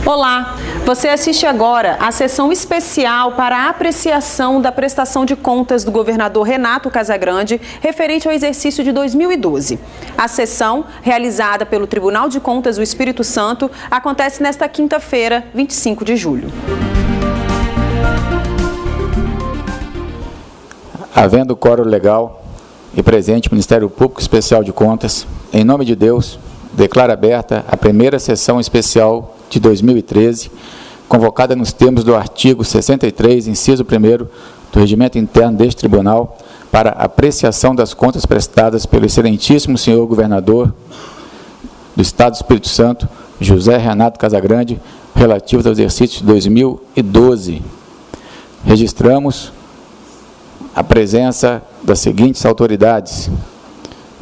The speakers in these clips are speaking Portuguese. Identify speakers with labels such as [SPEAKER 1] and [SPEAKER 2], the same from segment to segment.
[SPEAKER 1] Olá, você assiste agora a sessão especial para a apreciação da prestação de contas do governador Renato Casagrande referente ao exercício de 2012. A sessão, realizada pelo Tribunal de Contas do Espírito Santo, acontece nesta quinta-feira, 25 de julho.
[SPEAKER 2] Havendo quórum legal e presente o Ministério Público Especial de Contas, em nome de Deus, declaro aberta a primeira sessão especial de 2013, convocada nos termos do artigo 63, inciso 1º do Regimento Interno deste Tribunal, para apreciação das contas prestadas pelo excelentíssimo senhor governador do Estado do Espírito Santo, José Renato Casagrande, relativos ao exercício de 2012. Registramos a presença das seguintes autoridades: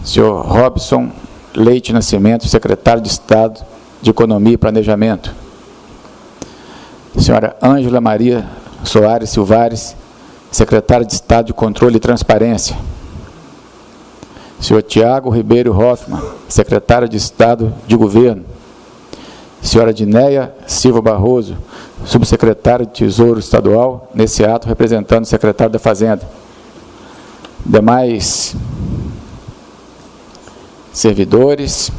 [SPEAKER 2] senhor Robson Leite Nascimento, secretário de Estado de Economia e Planejamento; senhora Ângela Maria Soares Silvares, secretária de Estado de Controle e Transparência; senhor Tiago Ribeiro Hoffmann, secretário de Estado de Governo; senhora Dinéia Silva Barroso, subsecretária de Tesouro Estadual, nesse ato representando o secretário da Fazenda; demais servidores,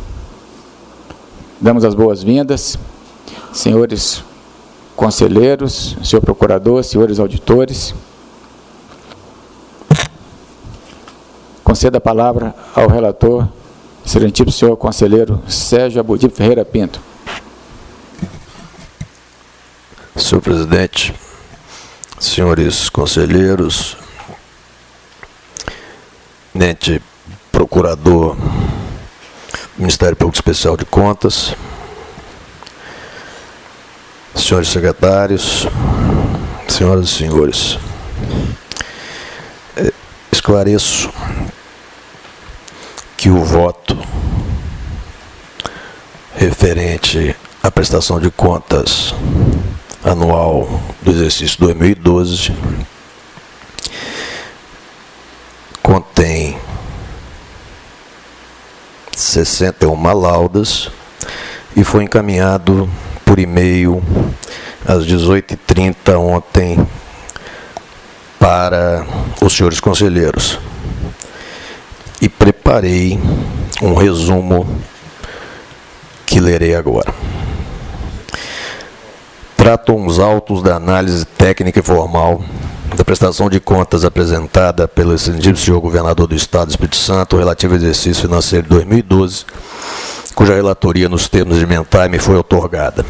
[SPEAKER 2] damos as boas-vindas, senhores conselheiros, senhor procurador, senhores auditores. Conceda a palavra ao relator, excelentíssimo senhor conselheiro Sérgio Abudib Ferreira Pinto.
[SPEAKER 3] Senhor presidente, senhores conselheiros, tenente procurador do Ministério Público Especial de Contas, senhores secretários, senhoras e senhores, esclareço que o voto referente à prestação de contas anual do exercício 2012 contém 61 laudas e foi encaminhado por e-mail às 18h30 ontem para os senhores conselheiros. E preparei um resumo que lerei agora. Tratam os autos da análise técnica e formal da prestação de contas apresentada pelo excelentíssimo senhor governador do Estado do Espírito Santo relativo ao exercício financeiro de 2012, cuja relatoria nos termos de mentar me foi outorgada.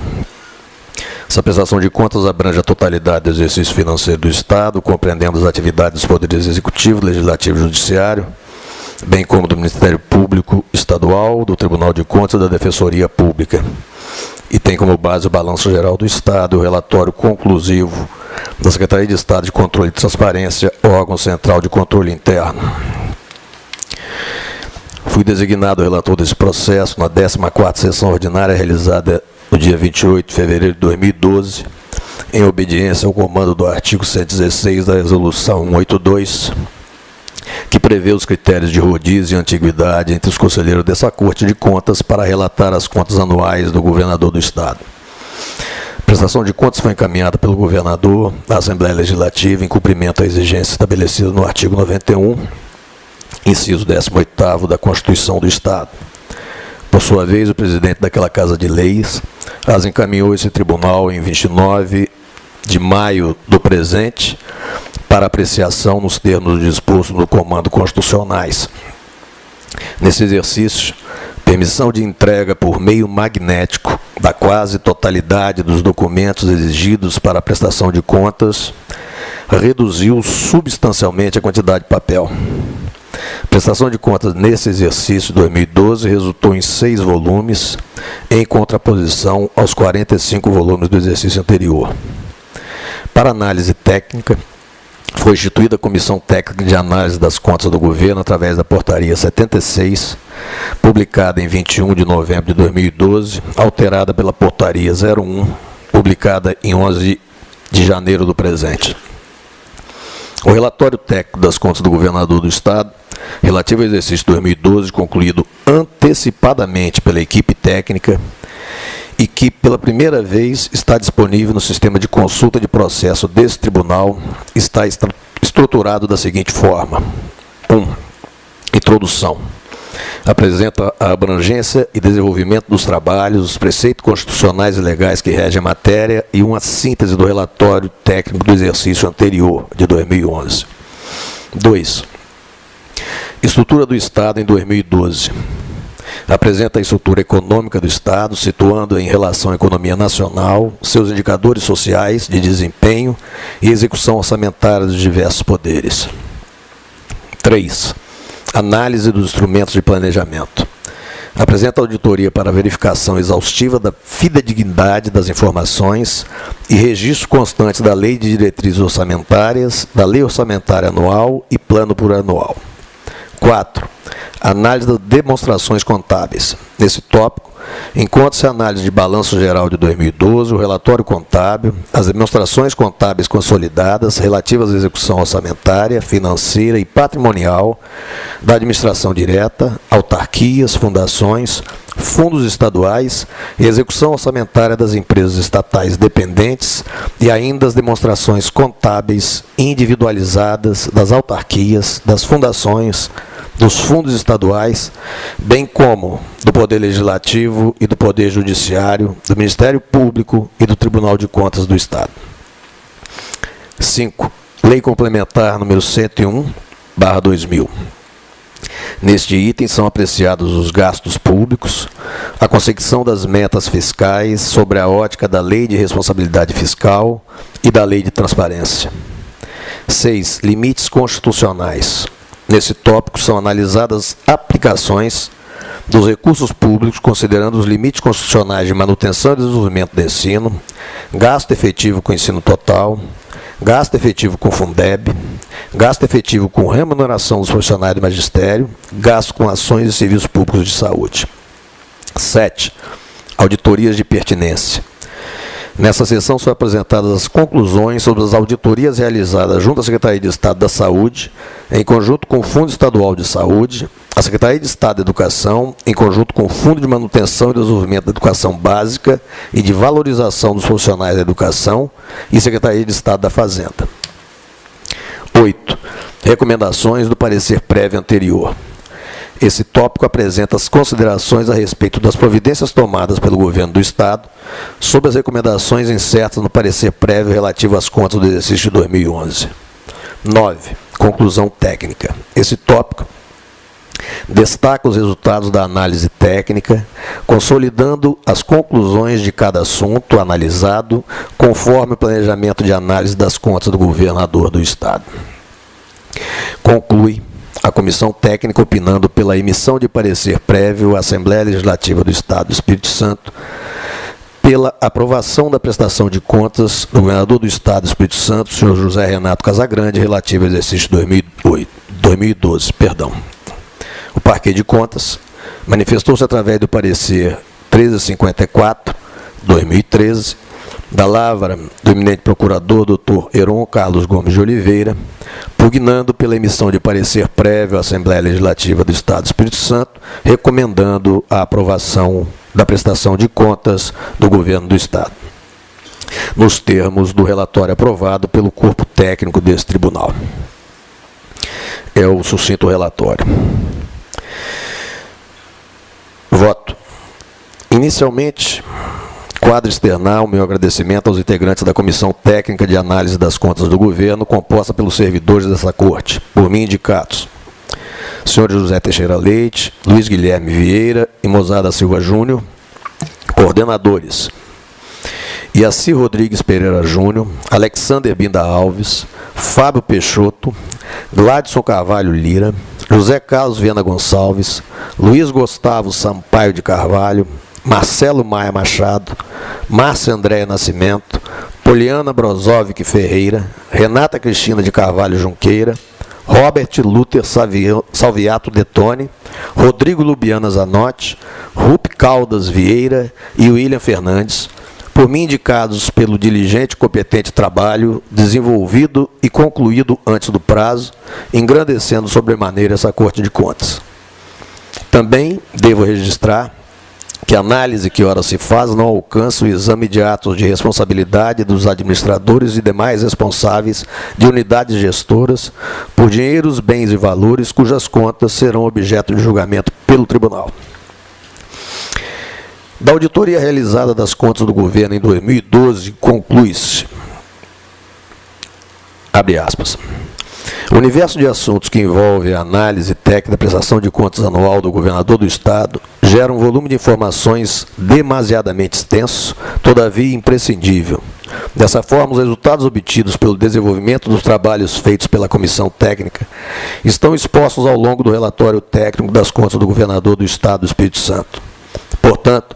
[SPEAKER 3] Essa prestação de contas abrange a totalidade do exercício financeiro do Estado, compreendendo as atividades dos poderes executivo, legislativo e judiciário, bem como do Ministério Público Estadual, do Tribunal de Contas e da Defensoria Pública. E tem como base o Balanço Geral do Estado e o relatório conclusivo da Secretaria de Estado de Controle e Transparência, órgão central de controle interno. Fui designado relator desse processo na 14ª sessão ordinária realizada no dia 28 de fevereiro de 2012, em obediência ao comando do artigo 116 da Resolução 182, que prevê os critérios de rodízio e antiguidade entre os conselheiros dessa Corte de Contas para relatar as contas anuais do governador do Estado. A prestação de contas foi encaminhada pelo governador à Assembleia Legislativa em cumprimento à exigência estabelecida no artigo 91, inciso 18º da Constituição do Estado. Por sua vez, o presidente daquela Casa de Leis as encaminhou a esse tribunal em 29 de maio do presente para apreciação nos termos dispostos no comando constitucionais. Nesse exercício, permissão de entrega por meio magnético da quase totalidade dos documentos exigidos para a prestação de contas reduziu substancialmente a quantidade de papel. A prestação de contas nesse exercício 2012 resultou em 6 volumes, em contraposição aos 45 volumes do exercício anterior. Para análise técnica, foi instituída a Comissão Técnica de Análise das Contas do Governo através da Portaria 76, publicada em 21 de novembro de 2012, alterada pela Portaria 01, publicada em 11 de janeiro do presente. O relatório técnico das contas do governador do Estado, relativo ao exercício 2012, concluído antecipadamente pela equipe técnica, e que, pela primeira vez, está disponível no sistema de consulta de processo desse tribunal, está estruturado da seguinte forma. 1. Introdução. Apresenta a abrangência e desenvolvimento dos trabalhos, os preceitos constitucionais e legais que regem a matéria e uma síntese do relatório técnico do exercício anterior, de 2011. 2. Estrutura do Estado em 2012. Apresenta a estrutura econômica do Estado, situando em relação à economia nacional, seus indicadores sociais de desempenho e execução orçamentária dos diversos poderes. 3. Análise dos instrumentos de planejamento. Apresenta auditoria para verificação exaustiva da fidedignidade das informações e registro constante da Lei de Diretrizes Orçamentárias, da Lei Orçamentária Anual e Plano Plurianual. 4. Análise das demonstrações contábeis. Nesse tópico, encontra-se a análise de balanço geral de 2012, o relatório contábil, as demonstrações contábeis consolidadas relativas à execução orçamentária, financeira e patrimonial da administração direta, autarquias, fundações, fundos estaduais e execução orçamentária das empresas estatais dependentes e ainda as demonstrações contábeis individualizadas das autarquias, das fundações, dos fundos estaduais, bem como do Poder Legislativo e do Poder Judiciário, do Ministério Público e do Tribunal de Contas do Estado. 5. Lei Complementar número 101/2000. Neste item são apreciados os gastos públicos, a consecução das metas fiscais sobre a ótica da Lei de Responsabilidade Fiscal e da Lei de Transparência. 6. Limites constitucionais. Nesse tópico são analisadas aplicações dos recursos públicos, considerando os limites constitucionais de manutenção e desenvolvimento do ensino, gasto efetivo com ensino total, gasto efetivo com Fundeb, gasto efetivo com remuneração dos profissionais do magistério, gasto com ações e serviços públicos de saúde. 7. Auditorias de pertinência. Nessa sessão são apresentadas as conclusões sobre as auditorias realizadas junto à Secretaria de Estado da Saúde, em conjunto com o Fundo Estadual de Saúde, a Secretaria de Estado da Educação, em conjunto com o Fundo de Manutenção e Desenvolvimento da Educação Básica e de Valorização dos Profissionais da Educação e Secretaria de Estado da Fazenda. 8. Recomendações do parecer prévio anterior. Esse tópico apresenta as considerações a respeito das providências tomadas pelo Governo do Estado sobre as recomendações insertas no parecer prévio relativo às contas do exercício de 2011. 9. Conclusão técnica. Esse tópico destaca os resultados da análise técnica, consolidando as conclusões de cada assunto analisado, conforme o planejamento de análise das contas do governador do Estado. Conclui a Comissão Técnica opinando pela emissão de parecer prévio à Assembleia Legislativa do Estado do Espírito Santo, pela aprovação da prestação de contas do governador do Estado do Espírito Santo, senhor José Renato Casagrande, relativo ao exercício 2012. O Parquê de Contas manifestou-se através do parecer 1354/2013, da lavra do eminente procurador Dr. Heron Carlos Gomes de Oliveira, pugnando pela emissão de parecer prévio à Assembleia Legislativa do Estado do Espírito Santo, recomendando a aprovação da prestação de contas do Governo do Estado, nos termos do relatório aprovado pelo corpo técnico desse tribunal. É o sucinto relatório. Voto. Inicialmente, quadro externar, meu agradecimento aos integrantes da Comissão Técnica de Análise das Contas do Governo, composta pelos servidores dessa Corte, por mim indicados: senhor José Teixeira Leite, Luiz Guilherme Vieira e Mozada Silva Júnior. Coordenadores: Iaci Rodrigues Pereira Júnior, Alexander Binda Alves, Fábio Peixoto, Gladson Carvalho Lira, José Carlos Viana Gonçalves, Luiz Gustavo Sampaio de Carvalho, Marcelo Maia Machado, Márcia Andréia Nascimento, Poliana Brozovic Ferreira, Renata Cristina de Carvalho Junqueira, Robert Luther Salviato Detone, Rodrigo Lubiana Zanotti, Rup Caldas Vieira e William Fernandes, por mim indicados pelo diligente e competente trabalho desenvolvido e concluído antes do prazo, engrandecendo sobremaneira essa Corte de Contas. Também devo registrar que a análise que ora se faz não alcança o exame de atos de responsabilidade dos administradores e demais responsáveis de unidades gestoras por dinheiros, bens e valores cujas contas serão objeto de julgamento pelo tribunal. Da auditoria realizada das contas do governo em 2012, conclui-se, abre aspas, o universo de assuntos que envolve a análise técnica da prestação de contas anual do governador do Estado gera um volume de informações demasiadamente extenso, todavia imprescindível. Dessa forma, os resultados obtidos pelo desenvolvimento dos trabalhos feitos pela comissão técnica estão expostos ao longo do relatório técnico das contas do governador do Estado do Espírito Santo. Portanto,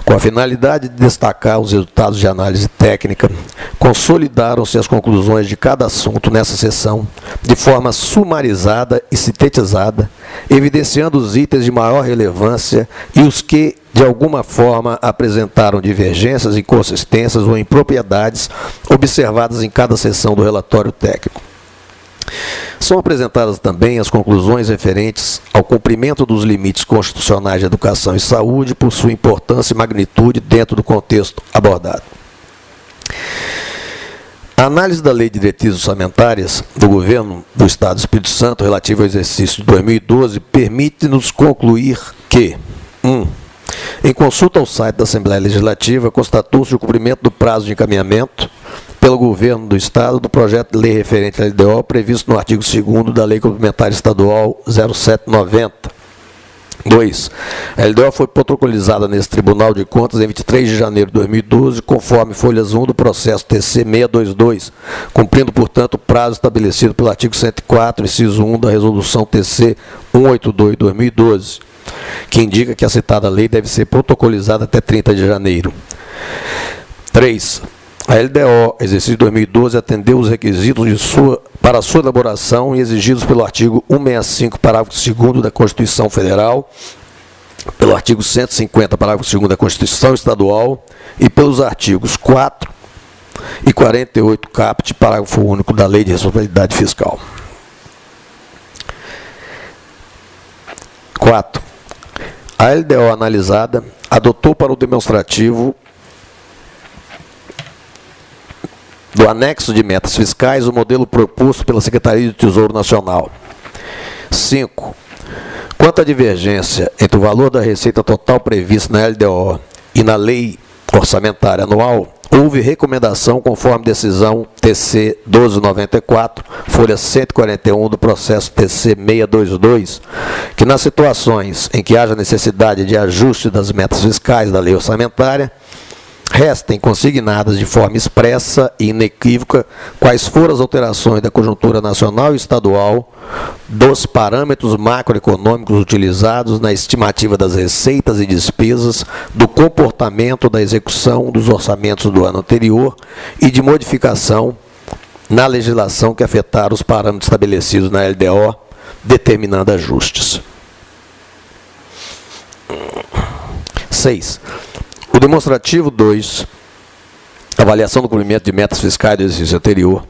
[SPEAKER 3] com a finalidade de destacar os resultados de análise técnica, consolidaram-se as conclusões de cada assunto nessa sessão, de forma sumarizada e sintetizada, evidenciando os itens de maior relevância e os que, de alguma forma, apresentaram divergências, inconsistências ou impropriedades observadas em cada sessão do relatório técnico. São apresentadas também as conclusões referentes ao cumprimento dos limites constitucionais de educação e saúde por sua importância e magnitude dentro do contexto abordado. A análise da Lei de Diretrizes Orçamentárias do Governo do Estado do Espírito Santo relativa ao exercício de 2012 permite-nos concluir que 1. Em consulta ao site da Assembleia Legislativa, constatou-se o cumprimento do prazo de encaminhamento pelo Governo do Estado do projeto de lei referente à LDO previsto no artigo 2º da Lei Complementar Estadual 0790. 2. A LDO foi protocolizada nesse Tribunal de Contas em 23 de janeiro de 2012, conforme folhas 1 do processo TC 622, cumprindo, portanto, o prazo estabelecido pelo artigo 104, inciso 1 da Resolução TC 182 de 2012, que indica que a citada lei deve ser protocolizada até 30 de janeiro. 3. A LDO, exercício de 2012, atendeu os requisitos para sua elaboração e exigidos pelo artigo 165, parágrafo 2º da Constituição Federal, pelo artigo 150, parágrafo 2º da Constituição Estadual e pelos artigos 4 e 48 caput, parágrafo único da Lei de Responsabilidade Fiscal. 4. A LDO analisada adotou para o demonstrativo do anexo de metas fiscais o modelo proposto pela Secretaria do Tesouro Nacional. 5. Quanto à divergência entre o valor da receita total prevista na LDO e na Lei Orçamentária Anual, houve recomendação conforme decisão TC 1294, folha 141 do processo TC 622, que nas situações em que haja necessidade de ajuste das metas fiscais da lei orçamentária, restem consignadas de forma expressa e inequívoca quais foram as alterações da conjuntura nacional e estadual dos parâmetros macroeconômicos utilizados na estimativa das receitas e despesas, do comportamento da execução dos orçamentos do ano anterior e de modificação na legislação que afetaram os parâmetros estabelecidos na LDO, determinando ajustes. 6. O demonstrativo 2, avaliação do cumprimento de metas fiscais do exercício anterior,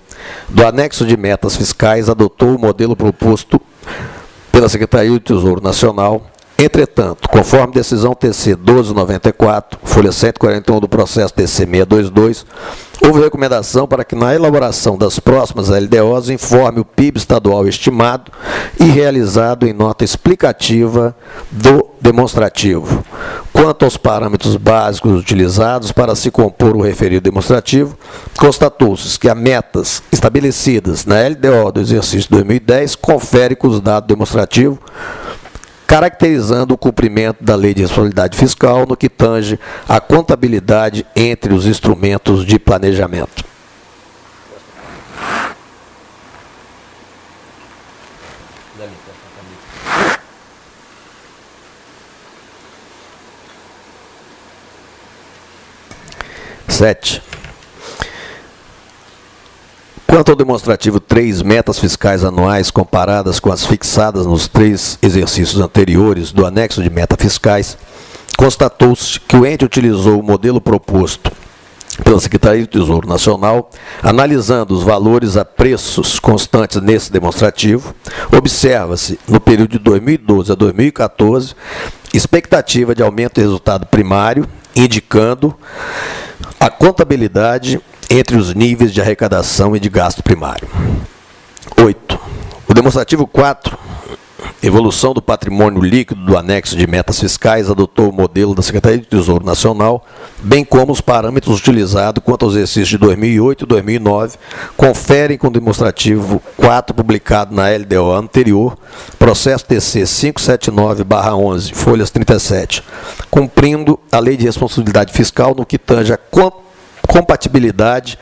[SPEAKER 3] do anexo de metas fiscais, adotou o modelo proposto pela Secretaria do Tesouro Nacional. Entretanto, conforme decisão TC 1294, folha 141 do processo TC 622, houve recomendação para que na elaboração das próximas LDOs informe o PIB estadual estimado e realizado em nota explicativa do demonstrativo. Quanto aos parâmetros básicos utilizados para se compor o referido demonstrativo, constatou-se que as metas estabelecidas na LDO do exercício 2010 conferem com os dados demonstrativos, caracterizando o cumprimento da Lei de Responsabilidade Fiscal no que tange à contabilidade entre os instrumentos de planejamento. Sete. Quanto ao demonstrativo 3, metas fiscais anuais comparadas com as fixadas nos 3 exercícios anteriores do anexo de metas fiscais, constatou-se que o ente utilizou o modelo proposto pela Secretaria do Tesouro Nacional, analisando os valores a preços constantes nesse demonstrativo. Observa-se, no período de 2012 a 2014, expectativa de aumento do resultado primário, indicando a contabilidade entre os níveis de arrecadação e de gasto primário. 8. O demonstrativo 4, evolução do patrimônio líquido do anexo de metas fiscais, adotou o modelo da Secretaria do Tesouro Nacional, bem como os parâmetros utilizados quanto aos exercícios de 2008 e 2009, conferem com o demonstrativo 4, publicado na LDO anterior, processo TC 579/11, folhas 37, cumprindo a Lei de Responsabilidade Fiscal no que tange a compatibilidade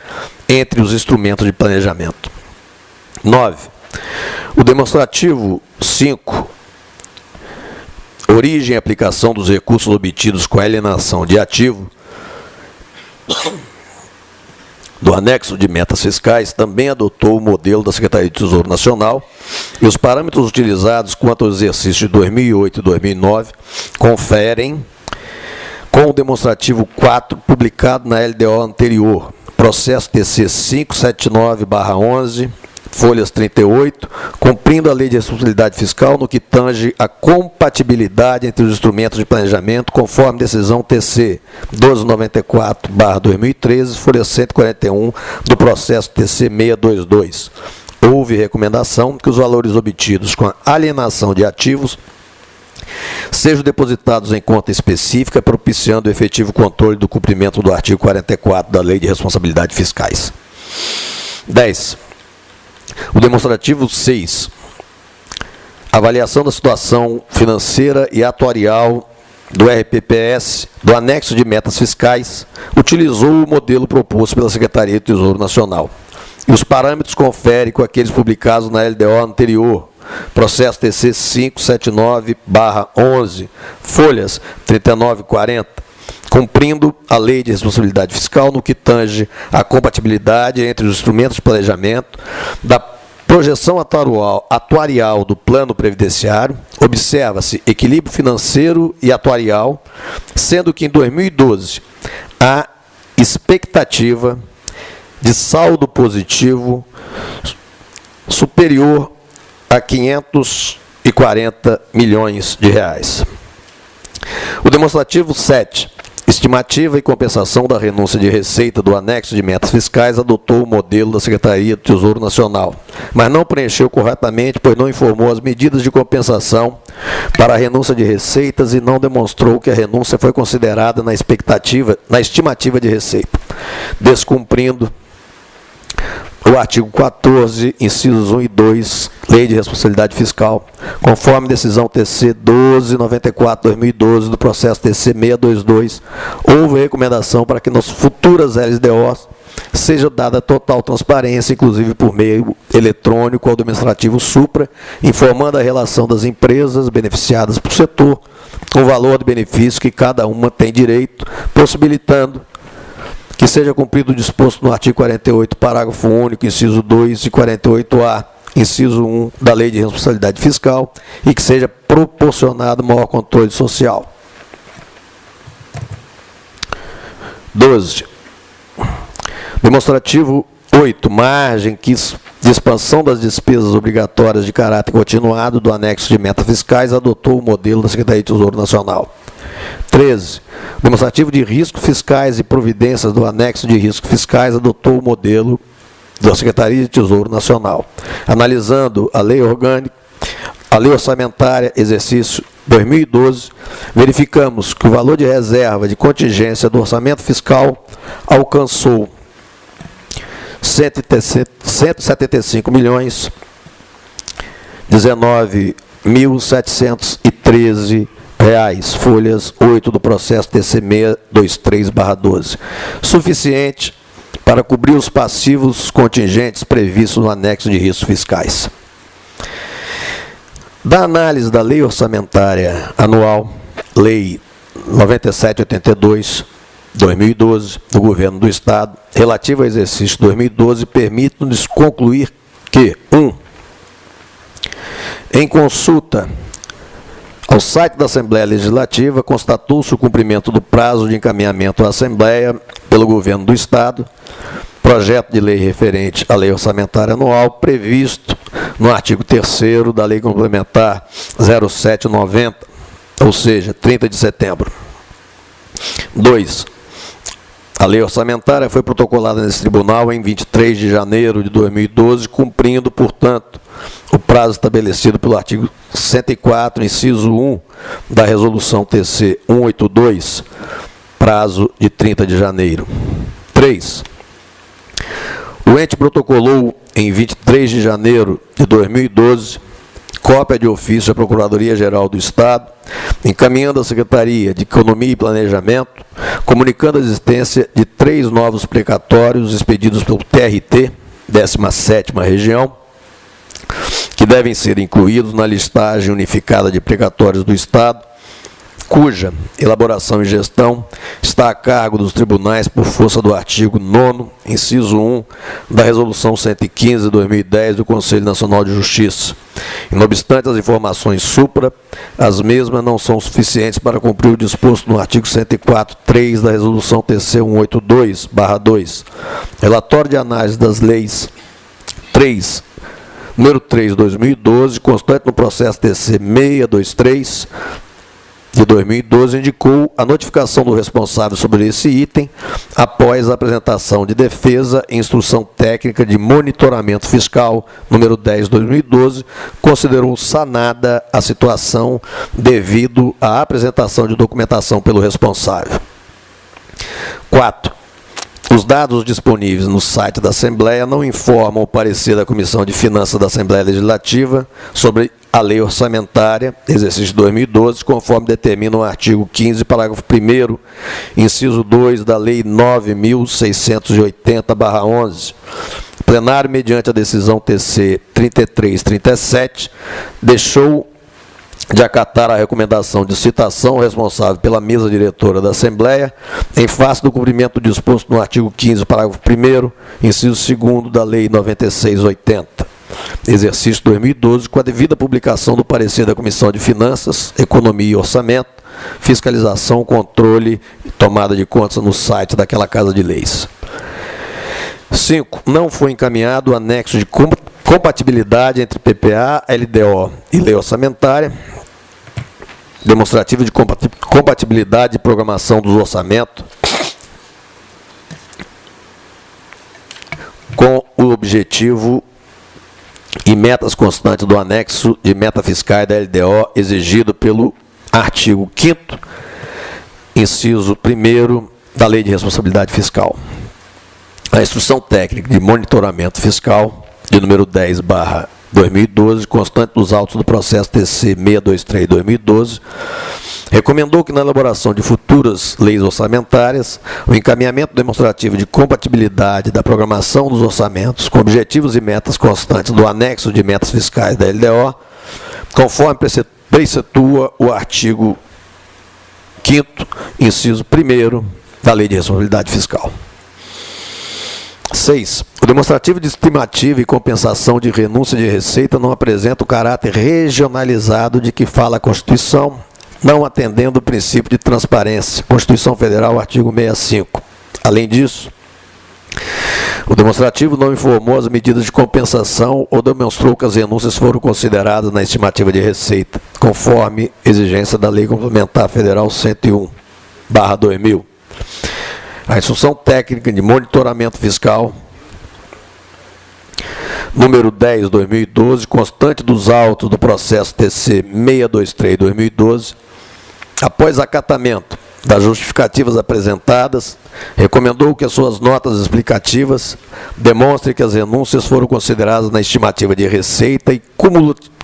[SPEAKER 3] entre os instrumentos de planejamento. 9. O demonstrativo 5, origem e aplicação dos recursos obtidos com a alienação de ativo do anexo de metas fiscais, também adotou o modelo da Secretaria de Tesouro Nacional e os parâmetros utilizados quanto ao exercício de 2008 e 2009 conferem com o demonstrativo 4, publicado na LDO anterior, processo TC 579/11, folhas 38, cumprindo a Lei de Responsabilidade Fiscal no que tange a compatibilidade entre os instrumentos de planejamento, conforme decisão TC 1294/2013, folha 141 do processo TC 622. Houve recomendação que os valores obtidos com a alienação de ativos sejam depositados em conta específica, propiciando o efetivo controle do cumprimento do artigo 44 da Lei de Responsabilidade Fiscais. 10. O demonstrativo 6, avaliação da situação financeira e atuarial do RPPS, do anexo de metas fiscais, utilizou o modelo proposto pela Secretaria do Tesouro Nacional. E os parâmetros conferem com aqueles publicados na LDO anterior, processo TC 579/11, folhas 39 e 40, cumprindo a Lei de Responsabilidade Fiscal no que tange a compatibilidade entre os instrumentos de planejamento da projeção atuarial do plano previdenciário. Observa-se equilíbrio financeiro e atuarial, sendo que em 2012 a expectativa de saldo positivo superior a 540 milhões de reais. O demonstrativo 7, estimativa e compensação da renúncia de receita do anexo de metas fiscais, adotou o modelo da Secretaria do Tesouro Nacional, mas não preencheu corretamente, pois não informou as medidas de compensação para a renúncia de receitas e não demonstrou que a renúncia foi considerada na estimativa de receita, descumprindo o artigo 14, incisos 1 e 2, Lei de Responsabilidade Fiscal, conforme decisão TC 1294/2012 do processo TC 622, houve recomendação para que nas futuras LDOs seja dada total transparência, inclusive por meio eletrônico, ao demonstrativo supra, informando a relação das empresas beneficiadas por setor, com o valor de benefício que cada uma tem direito, possibilitando que seja cumprido o disposto no artigo 48, parágrafo único, inciso 2 e 48A, inciso 1 da Lei de Responsabilidade Fiscal, e que seja proporcionado maior controle social. 12. Demonstrativo 8, margem de expansão das despesas obrigatórias de caráter continuado do anexo de metas fiscais, adotou o modelo da Secretaria de Tesouro Nacional. 13. Demonstrativo de riscos fiscais e providências do anexo de riscos fiscais, adotou o modelo da Secretaria de Tesouro Nacional. Analisando a lei orgânica, a lei orçamentária, exercício 2012, verificamos que o valor de reserva de contingência do orçamento fiscal alcançou 175 milhões 19.713 reais, folhas 8 do processo TC 623/12, suficiente para cobrir os passivos contingentes previstos no anexo de riscos fiscais. Da análise da Lei Orçamentária Anual, Lei 9782/2012, do Governo do Estado, relativa ao exercício 2012, permite-nos concluir que 1. Em consulta ao site da Assembleia Legislativa, constatou-se o cumprimento do prazo de encaminhamento à Assembleia pelo Governo do Estado, projeto de lei referente à Lei Orçamentária Anual, previsto no artigo 3º da Lei Complementar 0790, ou seja, 30 de setembro. 2. A lei orçamentária foi protocolada nesse tribunal em 23 de janeiro de 2012, cumprindo, portanto, o prazo estabelecido pelo artigo 104, inciso 1, da Resolução TC 182, prazo de 30 de janeiro. 3. O ente protocolou em 23 de janeiro de 2012 cópia de ofício à Procuradoria-Geral do Estado, encaminhando à Secretaria de Economia e Planejamento, comunicando a existência de 3 novos precatórios expedidos pelo TRT, 17ª Região, que devem ser incluídos na listagem unificada de precatórios do Estado, cuja elaboração e gestão está a cargo dos tribunais por força do artigo 9º, inciso 1, da Resolução 115/2010 do Conselho Nacional de Justiça. E, não obstante as informações supra, as mesmas não são suficientes para cumprir o disposto no artigo 104.3 da Resolução TC 182/2. Relatório de análise das leis 3, número 3/2012, constante no processo TC 623, de 2012, indicou a notificação do responsável sobre esse item após a apresentação de defesa e instrução técnica de monitoramento fiscal, número 10/2012, considerou sanada a situação devido à apresentação de documentação pelo responsável. 4. Os dados disponíveis no site da Assembleia não informam o parecer da Comissão de Finanças da Assembleia Legislativa sobre a Lei Orçamentária, exercício de 2012, conforme determina o artigo 15, parágrafo 1º, inciso 2 da Lei 9.680/11. O plenário, mediante a decisão TC 3337, deixou de acatar a recomendação de citação responsável pela mesa diretora da Assembleia, em face do cumprimento disposto no artigo 15, parágrafo 1º, inciso 2º da Lei 9680. Exercício 2012, com a devida publicação do parecer da Comissão de Finanças, Economia e Orçamento, fiscalização, controle e tomada de contas no site daquela Casa de Leis. 5. Não foi encaminhado o anexo de compatibilidade entre PPA, LDO e Lei Orçamentária, demonstrativo de compatibilidade e programação dos orçamentos, com o objetivo e metas constantes do anexo de meta fiscal da LDO exigido pelo artigo 5º, inciso 1º da Lei de Responsabilidade Fiscal. A instrução técnica de monitoramento fiscal, de número 10/2012, constante dos autos do processo TC 623/2012, recomendou que na elaboração de futuras leis orçamentárias, o encaminhamento demonstrativo de compatibilidade da programação dos orçamentos com objetivos e metas constantes do anexo de metas fiscais da LDO, conforme preceitua o artigo 5º, inciso 1º da Lei de Responsabilidade Fiscal. 6. O demonstrativo de estimativa e compensação de renúncia de receita não apresenta o caráter regionalizado de que fala a Constituição, não atendendo o princípio de transparência. Constituição Federal, artigo 65. Além disso, o demonstrativo não informou as medidas de compensação ou demonstrou que as renúncias foram consideradas na estimativa de receita, conforme exigência da Lei Complementar Federal 101/2000. A instrução técnica de monitoramento fiscal, número 10/2012, constante dos autos do processo TC 623/2012, após acatamento das justificativas apresentadas, recomendou que as suas notas explicativas demonstrem que as renúncias foram consideradas na estimativa de receita e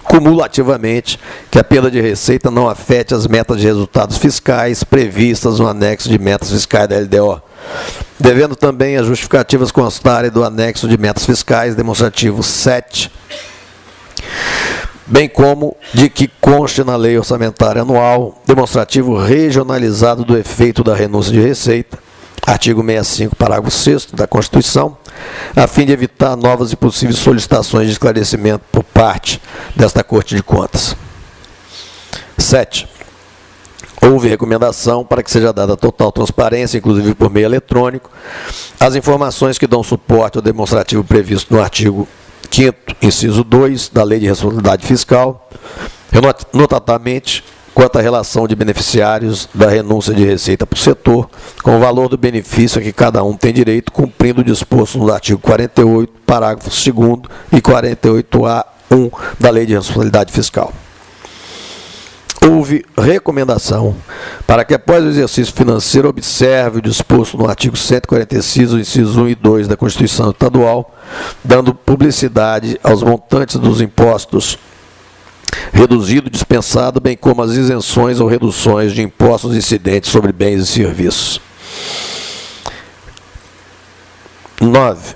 [SPEAKER 3] cumulativamente que a perda de receita não afete as metas de resultados fiscais previstas no anexo de metas fiscais da LDO, devendo também as justificativas constarem do anexo de metas fiscais demonstrativo 7, bem como de que conste na Lei Orçamentária Anual demonstrativo regionalizado do efeito da renúncia de receita, artigo 65, parágrafo 6º da Constituição, a fim de evitar novas e possíveis solicitações de esclarecimento por parte desta Corte de Contas. 7. Houve recomendação para que seja dada total transparência, inclusive por meio eletrônico, as informações que dão suporte ao demonstrativo previsto no artigo 5º, inciso 2, da Lei de Responsabilidade Fiscal, notadamente quanto à relação de beneficiários da renúncia de receita por setor, com o valor do benefício a que cada um tem direito, cumprindo o disposto no artigo 48, parágrafo 2º e 48A1 da Lei de Responsabilidade Fiscal. Houve recomendação para que, após o exercício financeiro, observe o disposto no artigo 146, o inciso 1 e 2 da Constituição Estadual, dando publicidade aos montantes dos impostos reduzido, dispensado, bem como as isenções ou reduções de impostos incidentes sobre bens e serviços. 9.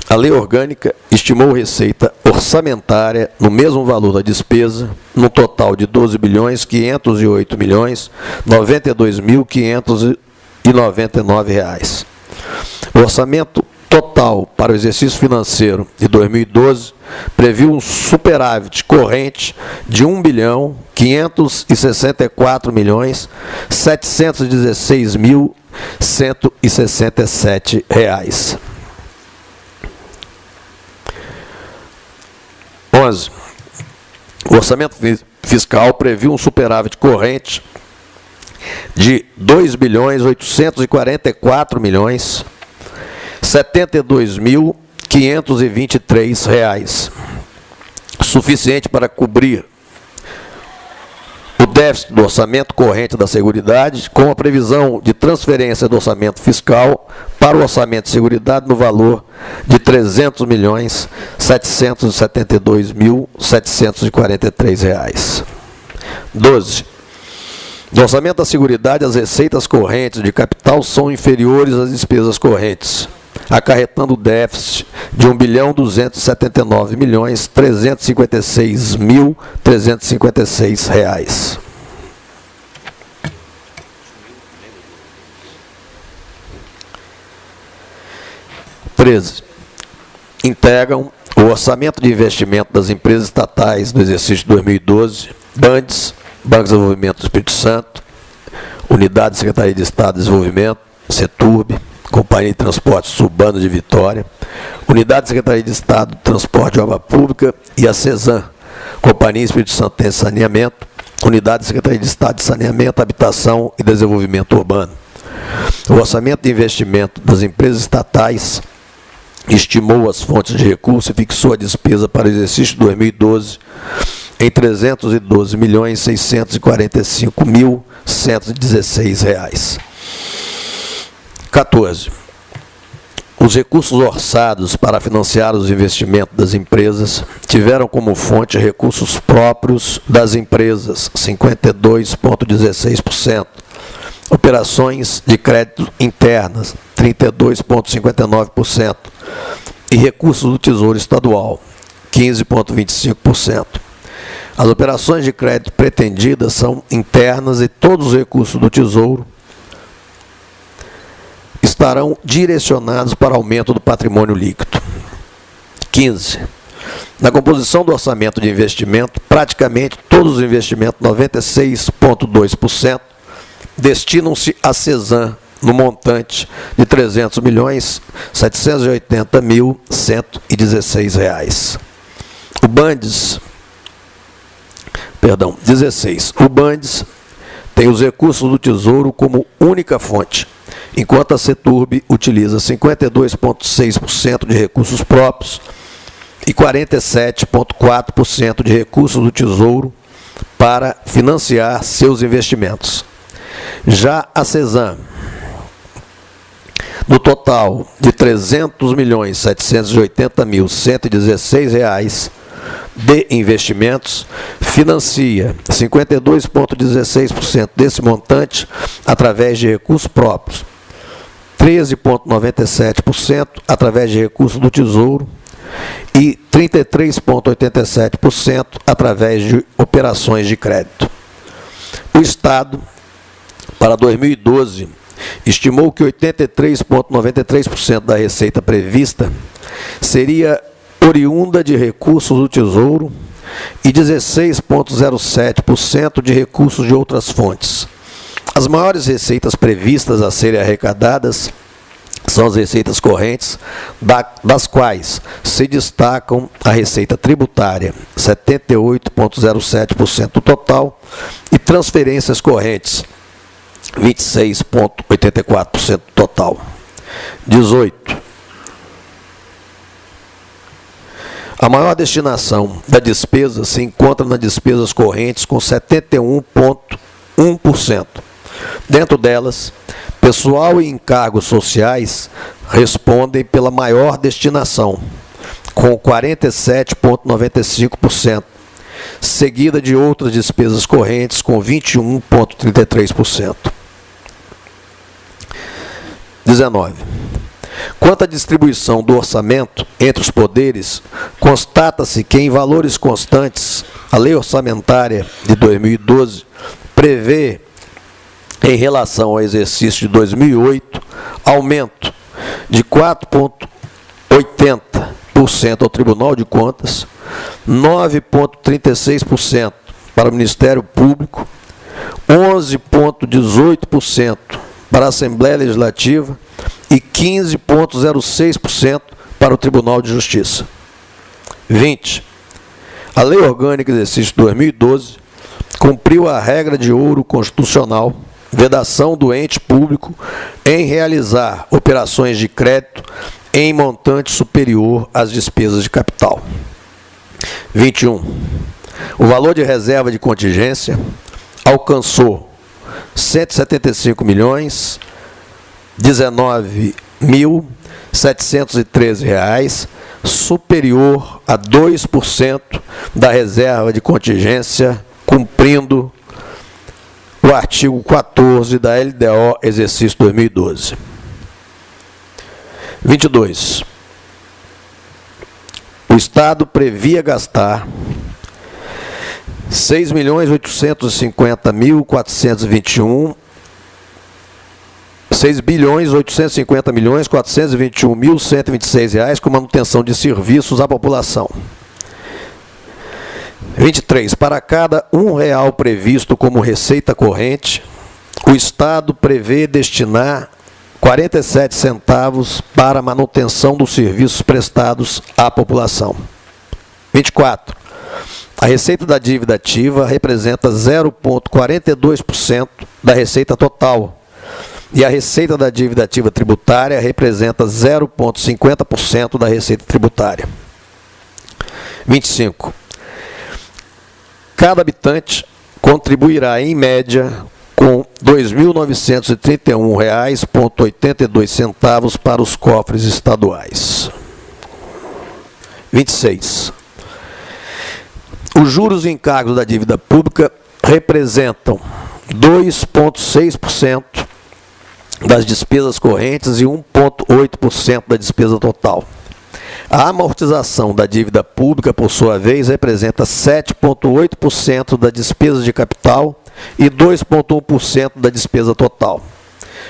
[SPEAKER 3] A lei orgânica estimou receita orçamentária no mesmo valor da despesa, no total de R$ 12.508.092.599. O orçamento total para o exercício financeiro de 2012 previu um superávit corrente de R$ 1.564.716.167. 11. O orçamento fiscal previu um superávit corrente de R$ 2.844.072.523, suficiente para cobrir o déficit do orçamento corrente da Seguridade, com a previsão de transferência do orçamento fiscal para o orçamento de Seguridade no valor de R$ 300.772.743. 12. No orçamento da Seguridade, as receitas correntes de capital são inferiores às despesas correntes, acarretando déficit de R$ 1.279.356.356. 13. Integram o orçamento de investimento das empresas estatais no exercício de 2012, BANDES, Banco de Desenvolvimento do Espírito Santo, Unidade de Secretaria de Estado de Desenvolvimento, CETURB, Companhia de Transportes Urbano de Vitória, Unidade de Secretaria de Estado de Transporte e Obra Pública e a CESAM, Companhia Espírito Santo de Saneamento, Unidade de Secretaria de Estado de Saneamento, Habitação e Desenvolvimento Urbano. O orçamento de investimento das empresas estatais estimou as fontes de recurso e fixou a despesa para o exercício de 2012 em R$ 312.645.116. 14. Os recursos orçados para financiar os investimentos das empresas tiveram como fonte recursos próprios das empresas, 52,16%, operações de crédito internas, 32,59%, e recursos do Tesouro Estadual, 15,25%. As operações de crédito pretendidas são internas e todos os recursos do Tesouro estarão direcionados para aumento do patrimônio líquido. 15. Na composição do orçamento de investimento, praticamente todos os investimentos, 96,2%, destinam-se à CESAM, no montante de R$ 300.780.116. O BANDES, 16. O BANDES tem os recursos do Tesouro como única fonte, enquanto a CETURB utiliza 52,6% de recursos próprios e 47,4% de recursos do Tesouro para financiar seus investimentos. Já a CESAM, no total de R$ 300.780.116 de investimentos, financia 52,16% desse montante através de recursos próprios, 13,97% através de recursos do Tesouro e 33,87% através de operações de crédito. O Estado, para 2012, estimou que 83,93% da receita prevista seria oriunda de recursos do Tesouro e 16,07% de recursos de outras fontes. As maiores receitas previstas a serem arrecadadas são as receitas correntes, das quais se destacam a receita tributária, 78,07% do total, e transferências correntes, 26,84% do total. 18. A maior destinação da despesa se encontra nas despesas correntes, com 71,1%. Dentro delas, pessoal e encargos sociais respondem pela maior destinação, com 47,95%, seguida de outras despesas correntes, com 21,33%. 19. Quanto à distribuição do orçamento entre os poderes, constata-se que, em valores constantes, a Lei Orçamentária de 2012 prevê, em relação ao exercício de 2008, aumento de 4,80% ao Tribunal de Contas, 9,36% para o Ministério Público, 11,18% para a Assembleia Legislativa e 15,06% para o Tribunal de Justiça. 20. A Lei Orgânica de Exercício de 2012 cumpriu a regra de ouro constitucional, vedação do ente público em realizar operações de crédito em montante superior às despesas de capital. 21. O valor de reserva de contingência alcançou R$ 175.019.713, superior a 2% da reserva de contingência, cumprindo o artigo 14 da LDO, exercício 2012. 22. O Estado previa gastar R$ 6.850.421.126 com manutenção de serviços à população. 23. Para cada R$1 previsto como receita corrente, o Estado prevê destinar 47 centavos para a manutenção dos serviços prestados à população. 24. A receita da dívida ativa representa 0,42% da receita total, e a receita da dívida ativa tributária representa 0,50% da receita tributária. 25. Cada habitante contribuirá, em média, com R$ 2.931,82 para os cofres estaduais. 26. Os juros e encargos da dívida pública representam 2,6% das despesas correntes e 1,8% da despesa total. A amortização da dívida pública, por sua vez, representa 7,8% da despesa de capital e 2,1% da despesa total.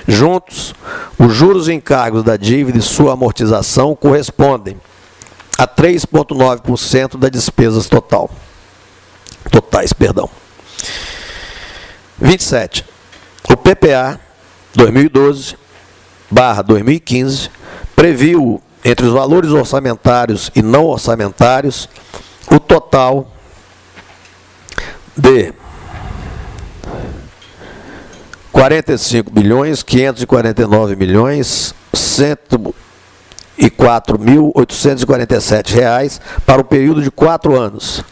[SPEAKER 3] Juntos, os juros e encargos da dívida e sua amortização correspondem a 3,9% das despesas totais. 27. O PPA 2012/2015 previu, entre os valores orçamentários e não orçamentários, o total de R$ 45.549.104.847 para o período de 4 anos.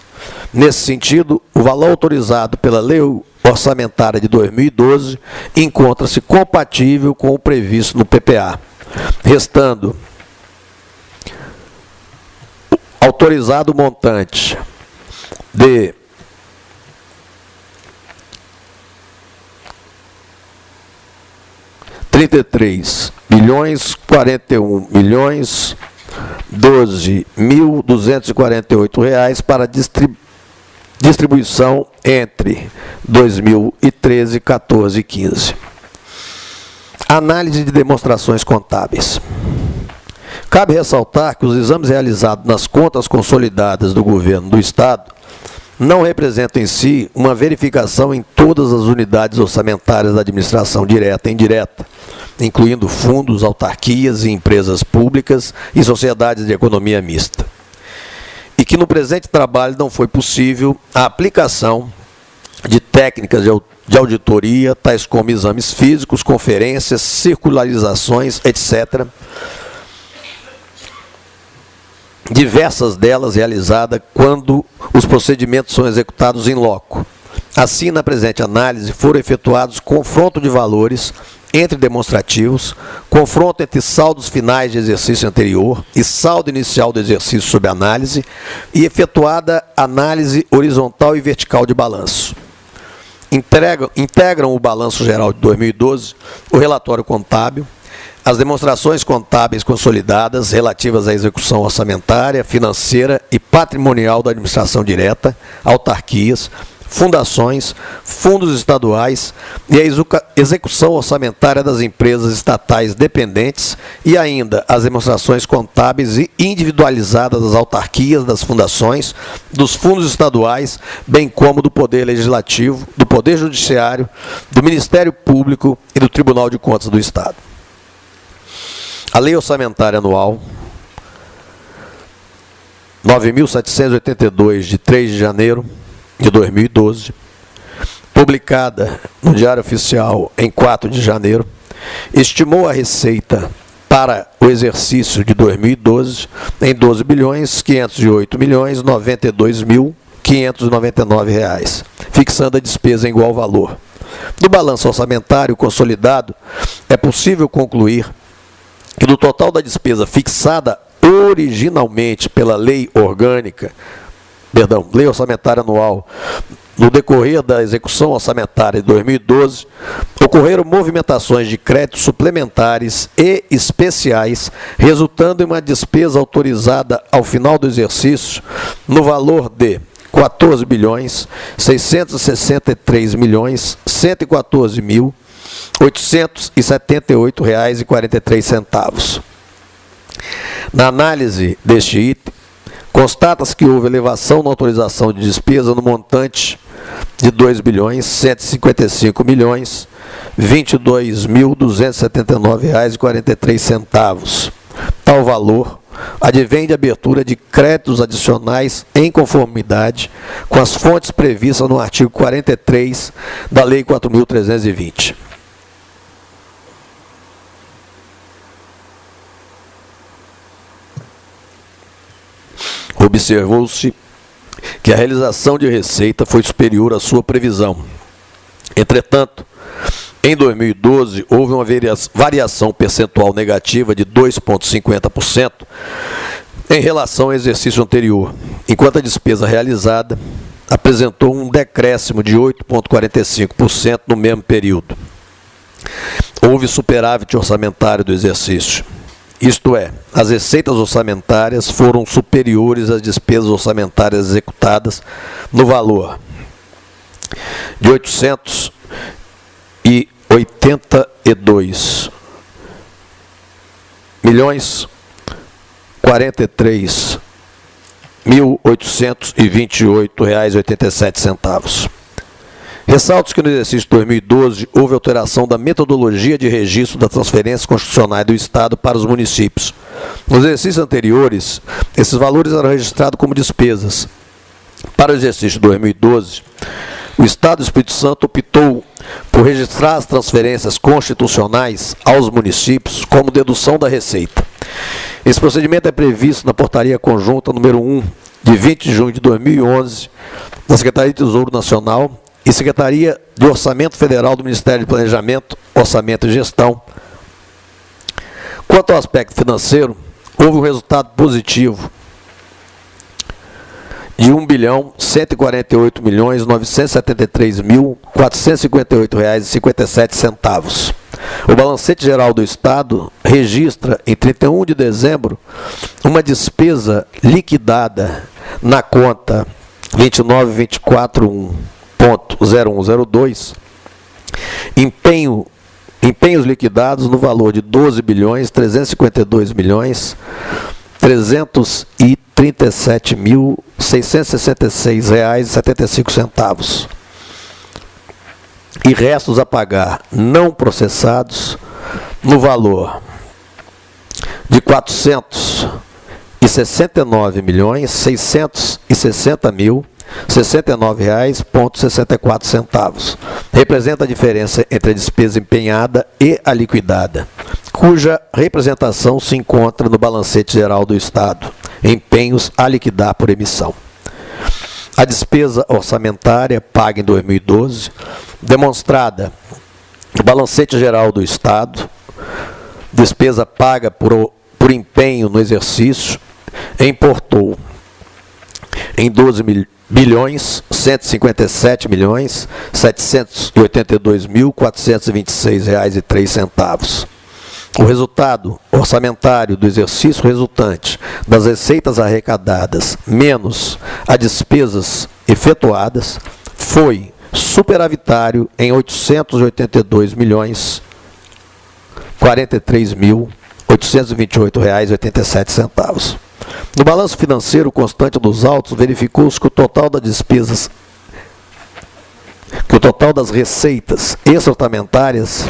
[SPEAKER 3] Nesse sentido, o valor autorizado pela Lei Orçamentária de 2012 encontra-se compatível com o previsto no PPA, restando autorizado o montante de R$ 33.041.012.248 para distribuição entre 2013, 14 e 15. Análise de demonstrações contábeis. Cabe ressaltar que os exames realizados nas contas consolidadas do governo do Estado não representam em si uma verificação em todas as unidades orçamentárias da administração direta e indireta, incluindo fundos, autarquias e empresas públicas e sociedades de economia mista. E que no presente trabalho não foi possível a aplicação de técnicas de auditoria, tais como exames físicos, conferências, circularizações, etc., diversas delas realizadas quando os procedimentos são executados em loco. Assim, na presente análise, foram efetuados confronto de valores entre demonstrativos, confronto entre saldos finais de exercício anterior e saldo inicial do exercício sob análise e efetuada análise horizontal e vertical de balanço. Integram o balanço geral de 2012 o relatório contábil, as demonstrações contábeis consolidadas relativas à execução orçamentária, financeira e patrimonial da administração direta, autarquias, fundações, fundos estaduais e a execução orçamentária das empresas estatais dependentes e ainda as demonstrações contábeis e individualizadas das autarquias, das fundações, dos fundos estaduais, bem como do Poder Legislativo, do Poder Judiciário, do Ministério Público e do Tribunal de Contas do Estado. A Lei Orçamentária Anual 9.782, de 3 de janeiro de 2012, publicada no Diário Oficial em 4 de janeiro, estimou a receita para o exercício de 2012 em R$ 12.508.092.599, fixando a despesa em igual valor. Do balanço orçamentário consolidado, é possível concluir que do total da despesa fixada originalmente pela Lei Orçamentária Anual, no decorrer da execução orçamentária de 2012, ocorreram movimentações de créditos suplementares e especiais, resultando em uma despesa autorizada ao final do exercício no valor de R$ 14.663.114.878,43. Na análise deste item, constata-se que houve elevação na autorização de despesa no montante de R$ 2.152.279,43. Tal valor advém de abertura de créditos adicionais em conformidade com as fontes previstas no artigo 43 da Lei 4.320. Observou-se que a realização de receita foi superior à sua previsão. Entretanto, em 2012, houve uma variação percentual negativa de 2,50% em relação ao exercício anterior, enquanto a despesa realizada apresentou um decréscimo de 8,45% no mesmo período. Houve superávit orçamentário do exercício. Isto é, as receitas orçamentárias foram superiores às despesas orçamentárias executadas no valor de R$ 882.043.828,87. Ressalto que no exercício de 2012 houve alteração da metodologia de registro das transferências constitucionais do Estado para os municípios. Nos exercícios anteriores, esses valores eram registrados como despesas. Para o exercício de 2012, o Estado do Espírito Santo optou por registrar as transferências constitucionais aos municípios como dedução da receita. Esse procedimento é previsto na Portaria Conjunta número 1, de 20 de junho de 2011, da Secretaria de Tesouro Nacional e Secretaria de Orçamento Federal do Ministério de Planejamento, Orçamento e Gestão. Quanto ao aspecto financeiro, houve um resultado positivo de R$ 1.148.973.458,57. O balancete geral do Estado registra, em 31 de dezembro, uma despesa liquidada na conta 29.24.1.0102, empenhos liquidados no valor de R$ 12.352.337.666,75 e restos a pagar não processados no valor de 469.660.069,64, representa a diferença entre a despesa empenhada e a liquidada, cuja representação se encontra no balancete geral do Estado, empenhos a liquidar por emissão. A despesa orçamentária paga em 2012, demonstrada no balancete geral do Estado, despesa paga por empenho no exercício, importou em 12.757.782.426,03 reais. O resultado orçamentário do exercício resultante das receitas arrecadadas menos as despesas efetuadas foi superavitário em R$ 882.043.828,87. No balanço financeiro constante dos autos, verificou-se que o total das receitas extra-orçamentárias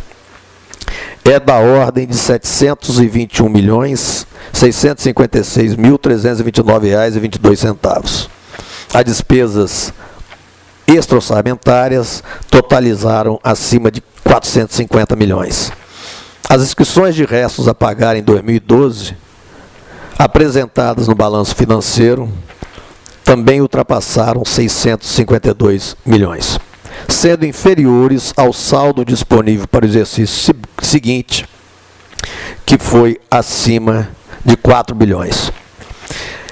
[SPEAKER 3] é da ordem de R$ 721.656.329,22. As despesas extra-orçamentárias totalizaram acima de 450 milhões. As inscrições de restos a pagar em 2012, apresentadas no balanço financeiro, também ultrapassaram 652 milhões, sendo inferiores ao saldo disponível para o exercício seguinte, que foi acima de 4 bilhões.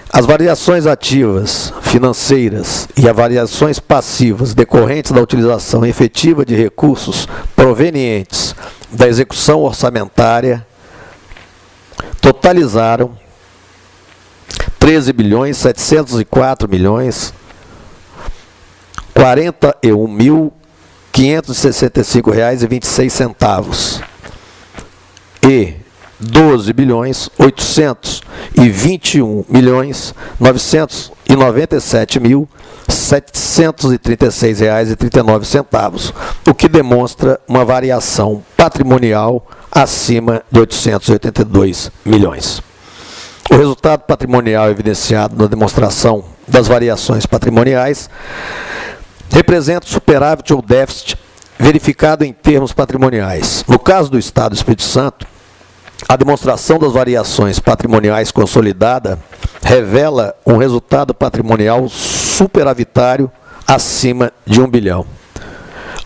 [SPEAKER 3] As variações ativas financeiras e as variações passivas decorrentes da utilização efetiva de recursos provenientes da execução orçamentária totalizaram R$ 13.704.041.565,26 e R$ 12.821.997.736,39, o que demonstra uma variação patrimonial acima de 882 milhões. O resultado patrimonial evidenciado na demonstração das variações patrimoniais representa o superávit ou déficit verificado em termos patrimoniais. No caso do Estado do Espírito Santo, a demonstração das variações patrimoniais consolidada revela um resultado patrimonial superavitário acima de 1 bilhão,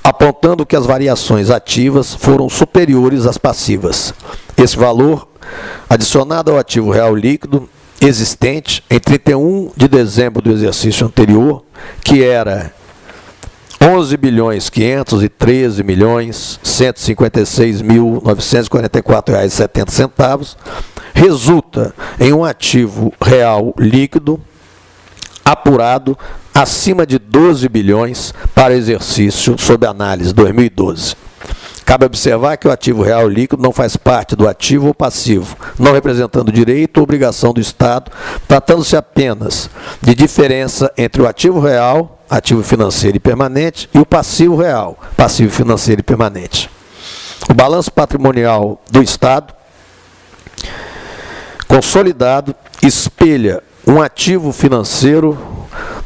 [SPEAKER 3] apontando que as variações ativas foram superiores às passivas. Esse valor, adicionado ao ativo real líquido existente em 31 de dezembro do exercício anterior, que era R$ 11.513.156.944,70, resulta em um ativo real líquido apurado acima de 12 bilhões para exercício sob análise 2012. Cabe observar que o ativo real líquido não faz parte do ativo ou passivo, não representando direito ou obrigação do Estado, tratando-se apenas de diferença entre o ativo real, ativo financeiro e permanente, e o passivo real, passivo financeiro e permanente. O balanço patrimonial do Estado, consolidado, espelha um ativo financeiro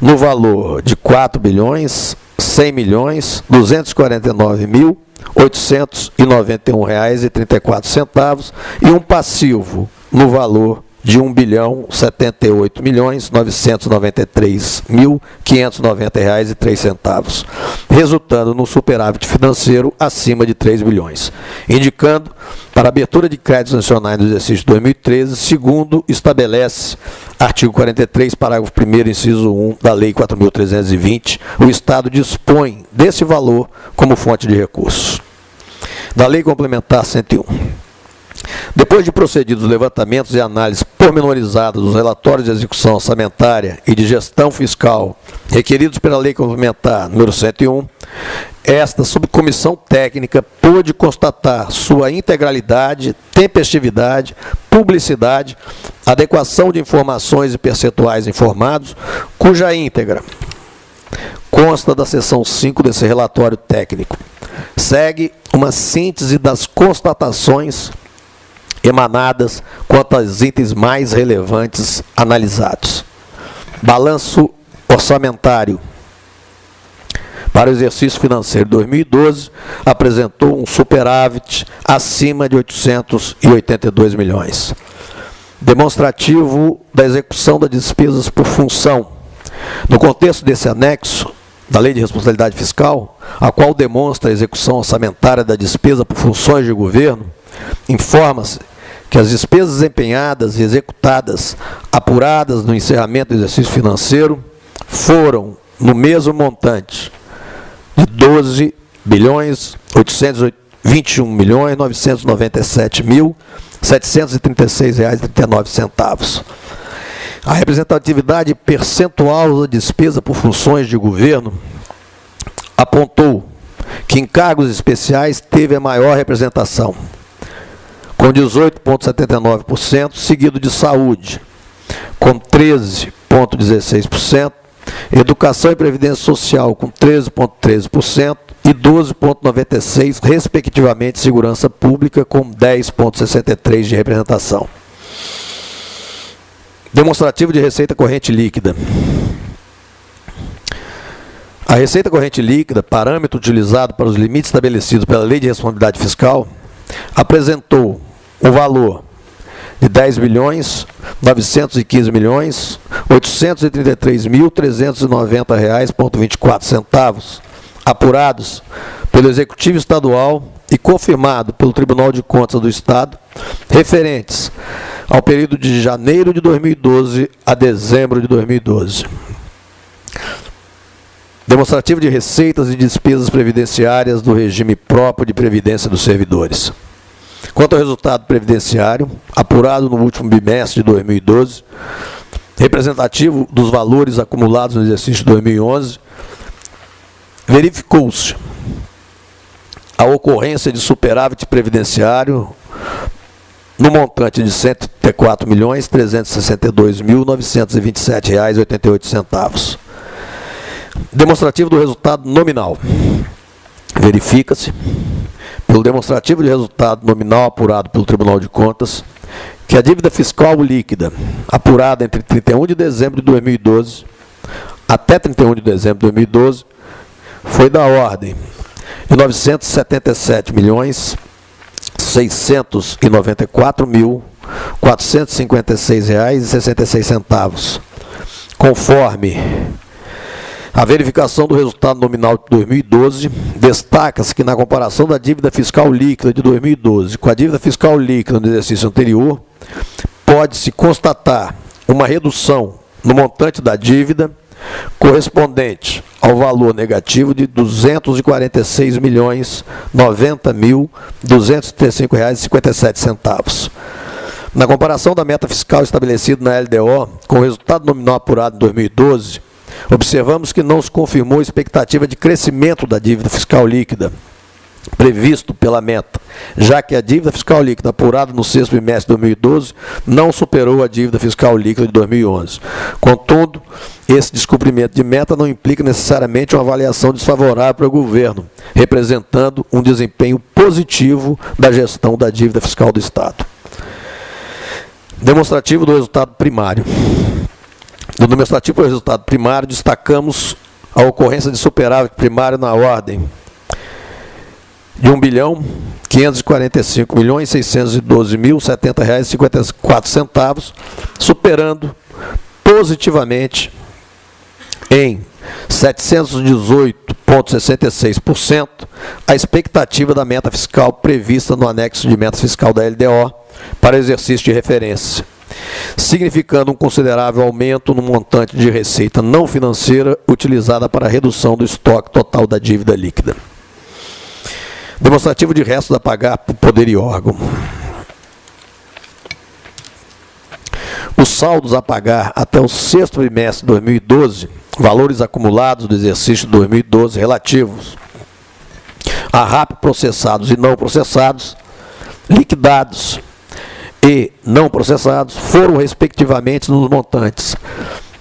[SPEAKER 3] no valor de R$ 4.100.249.891,34 e um passivo no valor de R$ 1.078.993.590,03, resultando num superávit financeiro acima de 3 bilhões, indicando para a abertura de créditos nacionais no exercício de 2013, segundo estabelece artigo 43, parágrafo 1º, inciso 1 da Lei 4.320, o Estado dispõe desse valor como fonte de recursos. Da Lei Complementar 101. Depois de procedidos levantamentos e análises pormenorizadas dos relatórios de execução orçamentária e de gestão fiscal requeridos pela Lei Complementar número 101, esta subcomissão técnica pôde constatar sua integralidade, tempestividade, publicidade, adequação de informações e percentuais informados, cuja íntegra consta da seção 5 desse relatório técnico. segue uma síntese das constatações emanadas quanto aos itens mais relevantes analisados. Balanço orçamentário para o exercício financeiro 2012 apresentou um superávit acima de 882 milhões. Demonstrativo da execução das despesas por função. No contexto desse anexo da Lei de Responsabilidade Fiscal, a qual demonstra a execução orçamentária da despesa por funções de governo, informa-se que as despesas empenhadas e executadas, apuradas no encerramento do exercício financeiro, foram no mesmo montante de R$ 12.821.997.736,39. A representatividade percentual da despesa por funções de governo apontou que encargos especiais teve a maior representação, com 18,79%, seguido de saúde, com 13,16%, educação e previdência social, com 13,13%, e 12,96%, respectivamente, segurança pública, com 10,63% de representação. Demonstrativo de receita corrente líquida. A receita corrente líquida, parâmetro utilizado para os limites estabelecidos pela Lei de Responsabilidade Fiscal, apresentou o valor de R$ 10.915.833.390,24, apurados pelo Executivo Estadual e confirmado pelo Tribunal de Contas do Estado, referentes ao período de janeiro de 2012 a dezembro de 2012. Demonstrativo de receitas e despesas previdenciárias do regime próprio de previdência dos servidores. Quanto ao resultado previdenciário, apurado no último bimestre de 2012, representativo dos valores acumulados no exercício de 2011, verificou-se a ocorrência de superávit previdenciário no montante de R$ 104.362.927,88. Demonstrativo do resultado nominal. Verifica-se, pelo demonstrativo de resultado nominal apurado pelo Tribunal de Contas, que a dívida fiscal líquida, apurada entre 31 de dezembro de 2012 até 31 de dezembro de 2012, foi da ordem de R$ 977.694.456,66, conforme a verificação do resultado nominal de 2012, destaca-se que na comparação da dívida fiscal líquida de 2012 com a dívida fiscal líquida no exercício anterior, pode-se constatar uma redução no montante da dívida correspondente ao valor negativo de R$ 246.090.235,57. Na comparação da meta fiscal estabelecida na LDO com o resultado nominal apurado em 2012, observamos que não se confirmou a expectativa de crescimento da dívida fiscal líquida previsto pela meta, já que a dívida fiscal líquida apurada no sexto bimestre de 2012 não superou a dívida fiscal líquida de 2011. Contudo, esse descumprimento de meta não implica necessariamente uma avaliação desfavorável para o governo, representando um desempenho positivo da gestão da dívida fiscal do Estado. Demonstrativo do resultado primário. No demonstrativo do resultado primário, destacamos a ocorrência de superávit primário na ordem de R$ 1.545.612.070,54, superando positivamente em 718,66% a expectativa da meta fiscal prevista no anexo de meta fiscal da LDO para exercício de referência, significando um considerável aumento no montante de receita não financeira utilizada para a redução do estoque total da dívida líquida. Demonstrativo de restos a pagar por poder e órgão. Os saldos a pagar até o sexto bimestre de 2012, valores acumulados do exercício de 2012 relativos a RAP processados e não processados, liquidados e não processados, foram respectivamente nos montantes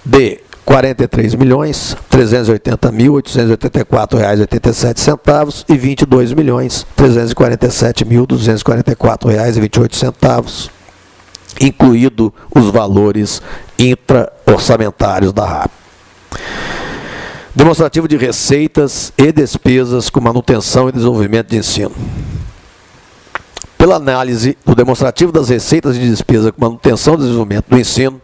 [SPEAKER 3] de 43.380.884,87 e R$ 22.347.244,28, incluído os valores intra-orçamentários da RAP. Demonstrativo de receitas e despesas com manutenção e desenvolvimento de ensino. Pela análise do demonstrativo das receitas e despesas com manutenção e desenvolvimento do ensino,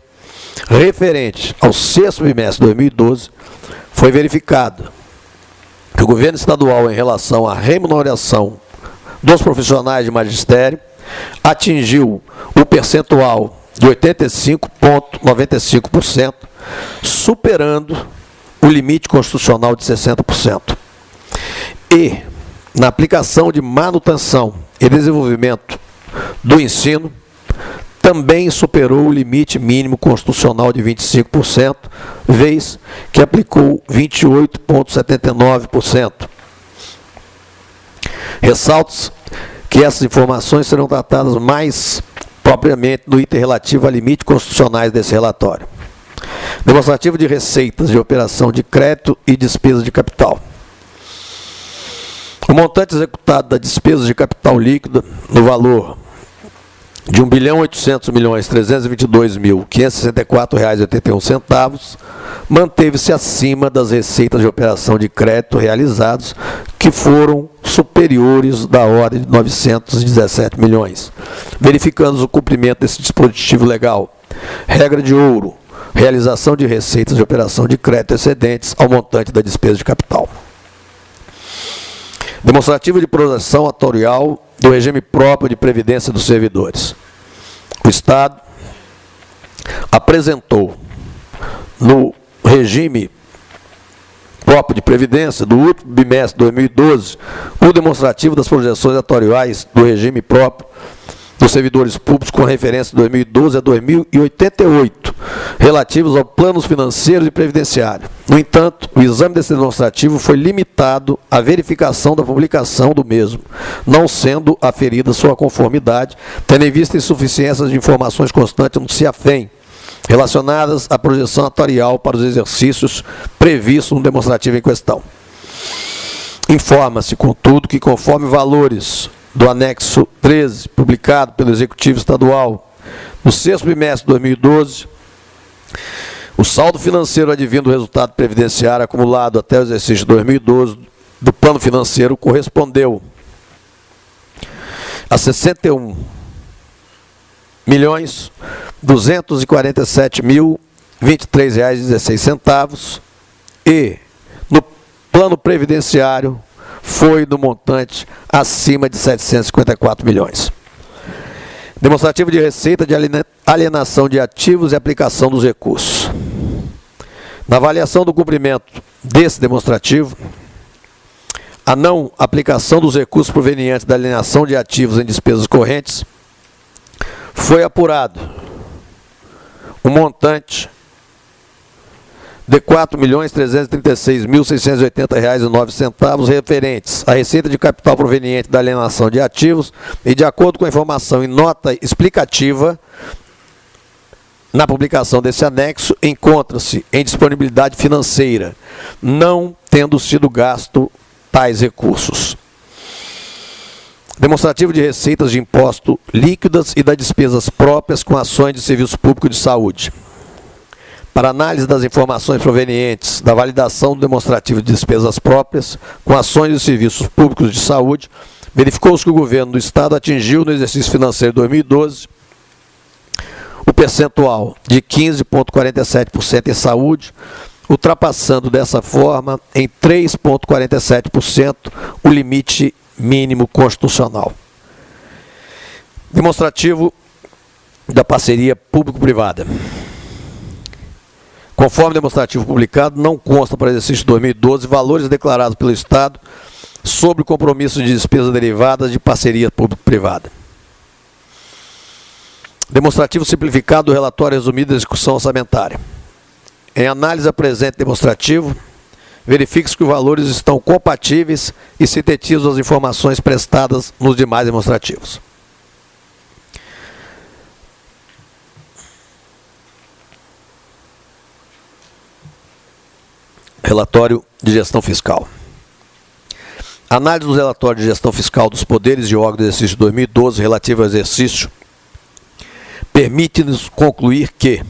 [SPEAKER 3] referente ao sexto bimestre de 2012, foi verificado que o governo estadual, em relação à remuneração dos profissionais de magistério, atingiu o percentual de 85,95%, superando o limite constitucional de 60%. E, na aplicação de manutenção e desenvolvimento do ensino, também superou o limite mínimo constitucional de 25%, vez que aplicou 28,79%. Ressalto que essas informações serão tratadas mais propriamente no item relativo a limites constitucionais desse relatório. Demonstrativo de receitas de operação de crédito e despesas de capital. O montante executado da despesa de capital líquido no valor de R$ 1.800.322.564,81 manteve-se acima das receitas de operação de crédito realizados, que foram superiores da ordem de 917 milhões, verificando o cumprimento desse dispositivo legal. Regra de ouro: realização de receitas de operação de crédito excedentes ao montante da despesa de capital. Demonstrativo de projeção atuarial do regime próprio de previdência dos servidores. O Estado apresentou no regime próprio de previdência do último bimestre de 2012 o demonstrativo das projeções atuariais do regime próprio dos servidores públicos com referência de 2012 a 2088, relativos aos planos financeiros e previdenciários. No entanto, o exame desse demonstrativo foi limitado à verificação da publicação do mesmo, não sendo aferida sua conformidade, tendo em vista insuficiências de informações constantes no CIAFEM, relacionadas à projeção atuarial para os exercícios previstos no demonstrativo em questão. Informa-se, contudo, que conforme valores do anexo 13, publicado pelo Executivo Estadual no sexto bimestre de 2012, o saldo financeiro advindo do resultado previdenciário acumulado até o exercício de 2012 do plano financeiro correspondeu a R$ 61.247.023,16 e no plano previdenciário foi do montante acima de 754 milhões. Demonstrativo de receita de alienação de ativos e aplicação dos recursos. Na avaliação do cumprimento desse demonstrativo, a não aplicação dos recursos provenientes da alienação de ativos em despesas correntes, foi apurado um montante de R$ 4.336.680,09 referentes à receita de capital proveniente da alienação de ativos e, de acordo com a informação em nota explicativa, na publicação desse anexo, encontra-se em disponibilidade financeira, não tendo sido gasto tais recursos. Demonstrativo de receitas de imposto líquidas e das despesas próprias com ações de serviço público de saúde. Para análise das informações provenientes da validação do demonstrativo de despesas próprias com ações de serviços públicos de saúde, verificou-se que o governo do Estado atingiu no exercício financeiro de 2012 o percentual de 15,47% em saúde, ultrapassando dessa forma em 3,47% o limite mínimo constitucional. Demonstrativo da parceria público-privada. Conforme demonstrativo publicado, não consta para o exercício de 2012 valores declarados pelo Estado sobre o compromisso de despesas derivadas de parceria público-privada. Demonstrativo simplificado do relatório resumido da execução orçamentária. Em análise a presente demonstrativo, verifique-se que os valores estão compatíveis e sintetizam as informações prestadas nos demais demonstrativos. Relatório de gestão fiscal. Análise dos relatórios de gestão fiscal dos poderes e órgãos do exercício 2012 relativo ao exercício permite-nos concluir que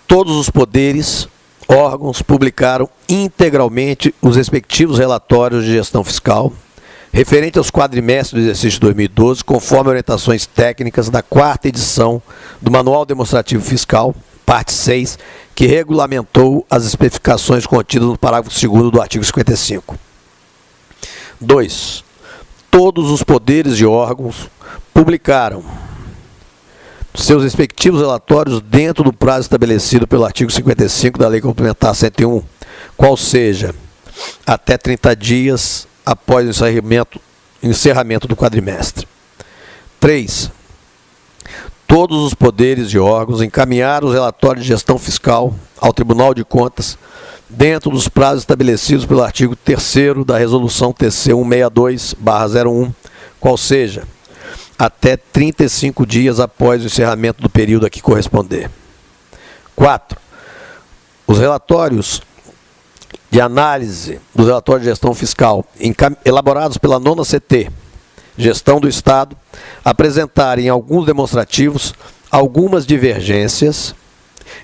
[SPEAKER 3] todos os poderes, órgãos publicaram integralmente os respectivos relatórios de gestão fiscal referente aos quadrimestres do exercício 2012, conforme orientações técnicas da 4ª edição do Manual Demonstrativo Fiscal, parte 6, que regulamentou as especificações contidas no parágrafo 2º do artigo 55. 2. Todos os poderes e órgãos publicaram seus respectivos relatórios dentro do prazo estabelecido pelo artigo 55 da Lei Complementar 101, qual seja, até 30 dias após o encerramento do quadrimestre. 3. Todos os poderes e órgãos encaminharam os relatórios de gestão fiscal ao Tribunal de Contas dentro dos prazos estabelecidos pelo artigo 3º da Resolução TC 162/01, qual seja, até 35 dias após o encerramento do período a que corresponder. 4. Os relatórios de análise dos relatórios de gestão fiscal elaborados pela 9ª CT, Gestão do Estado, apresentarem alguns demonstrativos algumas divergências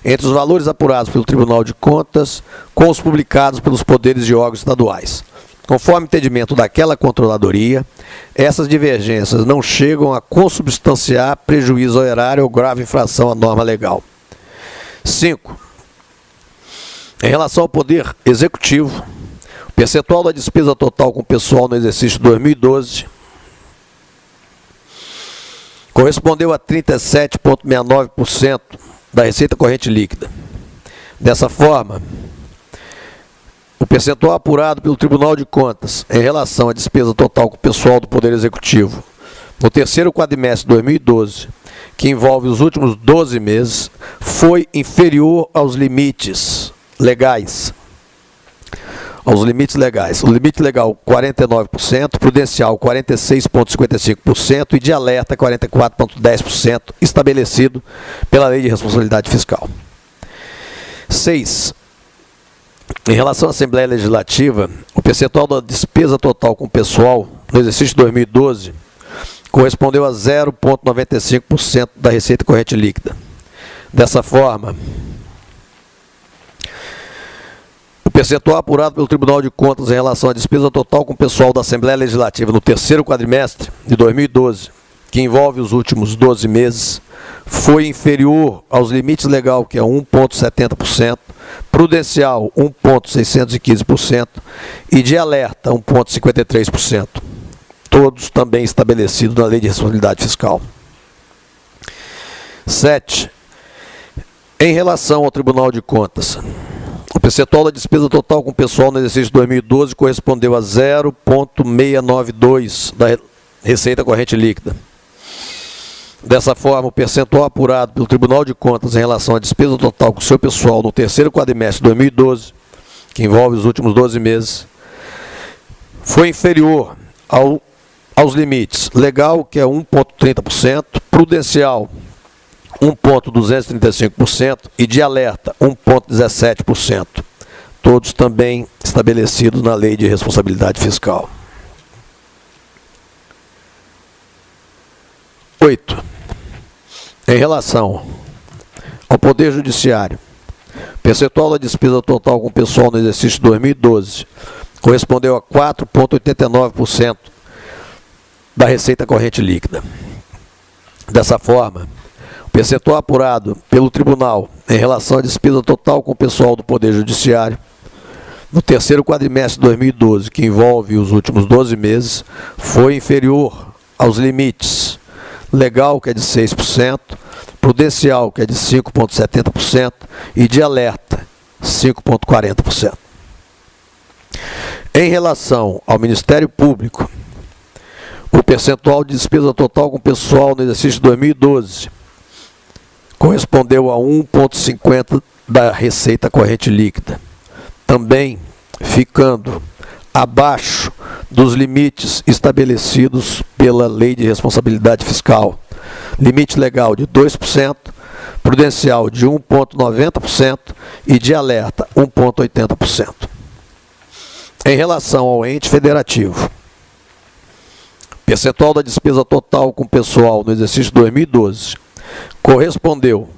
[SPEAKER 3] entre os valores apurados pelo Tribunal de Contas com os publicados pelos poderes e órgãos estaduais. Conforme entendimento daquela controladoria, essas divergências não chegam a consubstanciar prejuízo ao erário ou grave infração à norma legal. 5. Em relação ao Poder Executivo, o percentual da despesa total com pessoal no exercício 2012 correspondeu a 37,69% da receita corrente líquida. Dessa forma, o percentual apurado pelo Tribunal de Contas em relação à despesa total com pessoal do Poder Executivo no terceiro quadrimestre de 2012, que envolve os últimos 12 meses, foi inferior aos limites legais. O limite legal 49%, prudencial 46,55% e de alerta 44,10% estabelecido pela Lei de Responsabilidade Fiscal. 6. Em relação à Assembleia Legislativa, o percentual da despesa total com pessoal no exercício 2012 correspondeu a 0,95% da receita corrente líquida. Dessa forma, o percentual apurado pelo Tribunal de Contas em relação à despesa total com pessoal da Assembleia Legislativa no terceiro quadrimestre de 2012, que envolve os últimos 12 meses, foi inferior aos limites legal, que é 1,70%, prudencial 1,615% e de alerta 1,53%. Todos também estabelecidos na Lei de Responsabilidade Fiscal. 7. Em relação ao Tribunal de Contas, o percentual da despesa total com pessoal no exercício 2012 correspondeu a 0,692% da receita corrente líquida. Dessa forma, o percentual apurado pelo Tribunal de Contas em relação à despesa total com seu pessoal no terceiro quadrimestre de 2012, que envolve os últimos 12 meses, foi inferior aos limites legal, que é 1,30%, prudencial 1,235% e de alerta 1,17%, todos também estabelecidos na Lei de Responsabilidade Fiscal. 8. Em relação ao Poder Judiciário, o percentual da despesa total com pessoal no exercício 2012 correspondeu a 4,89% da receita corrente líquida. Dessa forma, o percentual apurado pelo Tribunal em relação à despesa total com o pessoal do Poder Judiciário no terceiro quadrimestre de 2012, que envolve os últimos 12 meses, foi inferior aos limites legal, que é de 6%, prudencial, que é de 5,70% e de alerta, 5,40%. Em relação ao Ministério Público, o percentual de despesa total com pessoal no exercício 2012 correspondeu a 1,50% da receita corrente líquida, também ficando abaixo dos limites estabelecidos pela Lei de Responsabilidade Fiscal. Limite legal de 2%, prudencial de 1,90% e de alerta 1,80%. Em relação ao ente federativo, percentual da despesa total com pessoal no exercício 2012 correspondeu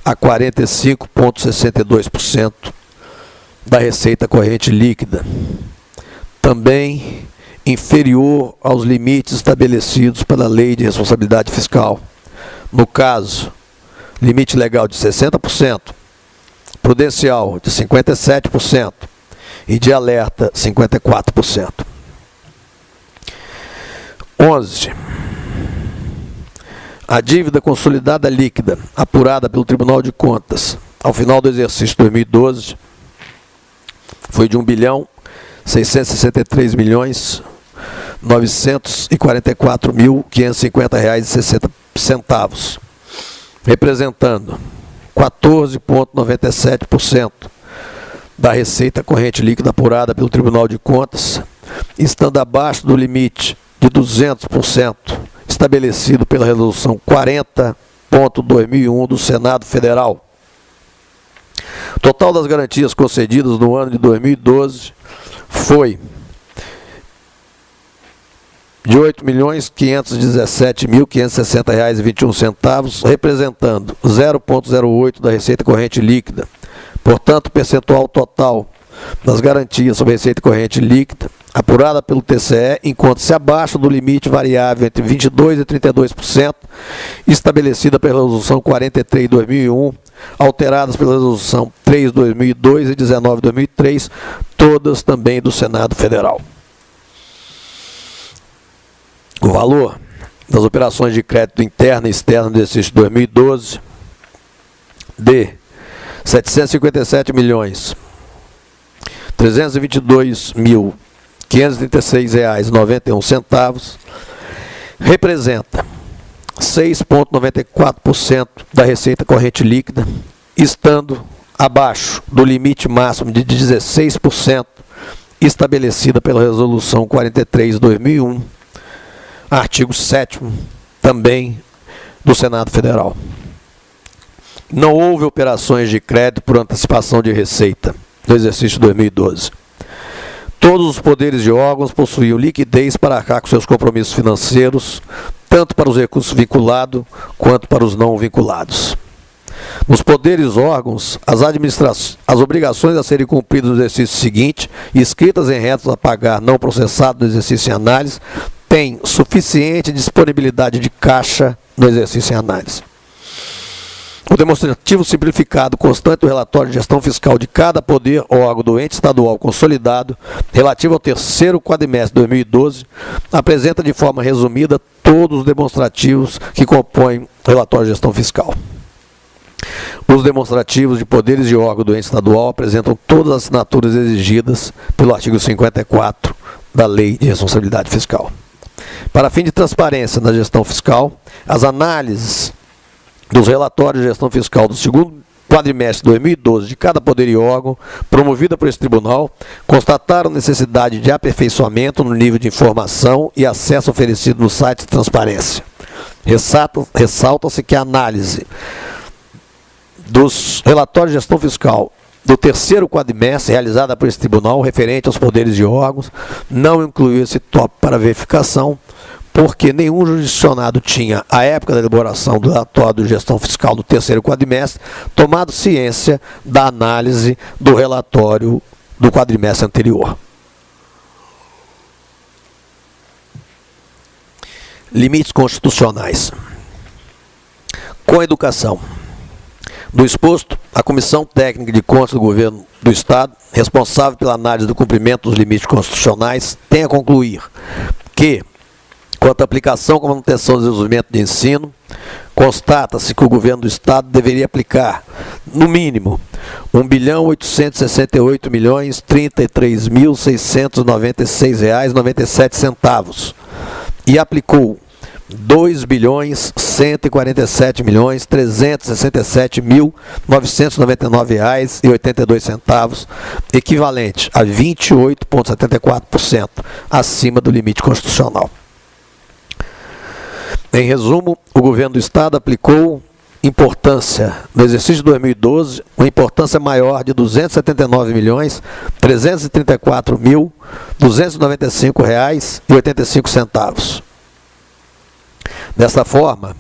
[SPEAKER 3] a 45,62% da receita corrente líquida, também inferior aos limites estabelecidos pela Lei de Responsabilidade Fiscal. No caso, limite legal de 60%, prudencial de 57% e de alerta 54%. 11. A dívida consolidada líquida apurada pelo Tribunal de Contas ao final do exercício 2012 foi de R$ 1.663.944.550,60, representando 14,97% da receita corrente líquida apurada pelo Tribunal de Contas, estando abaixo do limite de 200% estabelecido pela Resolução 40.2001 do Senado Federal. O total das garantias concedidas no ano de 2012 foi de R$ 8.517.560,21, representando 0,08% da receita corrente líquida. Portanto, o percentual total das garantias sobre receita corrente líquida apurada pelo TCE encontra-se abaixo do limite variável entre 22% e 32%, estabelecida pela Resolução 43/2001, alteradas pela Resolução 3/2002 e 19/2003, todas também do Senado Federal. O valor das operações de crédito interno e externo do exercício 2012 de R$ 757.322.536,91 representa 6,94% da receita corrente líquida, estando abaixo do limite máximo de 16% estabelecida pela Resolução 43/2001, artigo 7º, também do Senado Federal. Não houve operações de crédito por antecipação de receita no exercício 2012. Todos os poderes de órgãos possuíam liquidez para arcar com seus compromissos financeiros, tanto para os recursos vinculados quanto para os não vinculados. Nos poderes órgãos, as obrigações a serem cumpridas no exercício seguinte, inscritas em retos a pagar não processado no exercício em análise, têm suficiente disponibilidade de caixa no exercício em análise. O demonstrativo simplificado constante do relatório de gestão fiscal de cada poder ou órgão do ente estadual consolidado, relativo ao terceiro quadrimestre de 2012, apresenta de forma resumida todos os demonstrativos que compõem o relatório de gestão fiscal. Os demonstrativos de poderes de órgão do ente estadual apresentam todas as assinaturas exigidas pelo artigo 54 da Lei de Responsabilidade Fiscal. Para fim de transparência na gestão fiscal, as análises dos relatórios de gestão fiscal do segundo quadrimestre de 2012 de cada poder e órgão, promovida por esse tribunal, constataram necessidade de aperfeiçoamento no nível de informação e acesso oferecido no site de transparência. Ressalta-se que a análise dos relatórios de gestão fiscal do terceiro quadrimestre realizada por esse tribunal referente aos poderes de órgãos não incluiu esse tópico para verificação, porque nenhum jurisdicionado tinha, à época da elaboração do relatório de gestão fiscal do terceiro quadrimestre, tomado ciência da análise do relatório do quadrimestre anterior. Limites constitucionais. Com a educação. Do exposto, a Comissão Técnica de Contas do Governo do Estado, responsável pela análise do cumprimento dos limites constitucionais, tem a concluir que, quanto à aplicação com manutenção do desenvolvimento de ensino, constata-se que o Governo do Estado deveria aplicar, no mínimo, R$ 1.863.696,97 e aplicou R$ 2.147.367.999,82, equivalente a 28,74% acima do limite constitucional. Em resumo, o Governo do Estado aplicou importância, no exercício de 2012, uma importância maior de R$ 279.334.295,85. Desta forma,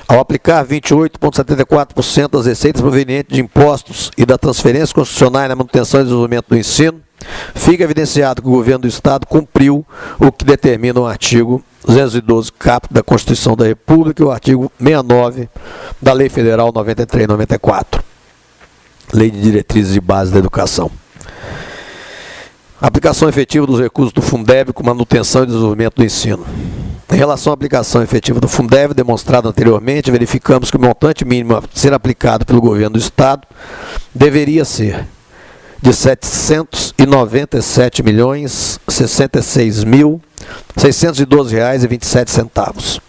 [SPEAKER 3] ao aplicar 28,74% das receitas provenientes de impostos e da transferência constitucional na manutenção e desenvolvimento do ensino, fica evidenciado que o governo do Estado cumpriu o que determina o artigo 212 caput da Constituição da República e o artigo 69 da Lei Federal 93 e 94, Lei de Diretrizes e Bases da Educação. Aplicação efetiva dos recursos do Fundeb com manutenção e desenvolvimento do ensino. Em relação à aplicação efetiva do Fundeb, demonstrado anteriormente, verificamos que o montante mínimo a ser aplicado pelo governo do Estado deveria ser de R$ 797.066.612,27,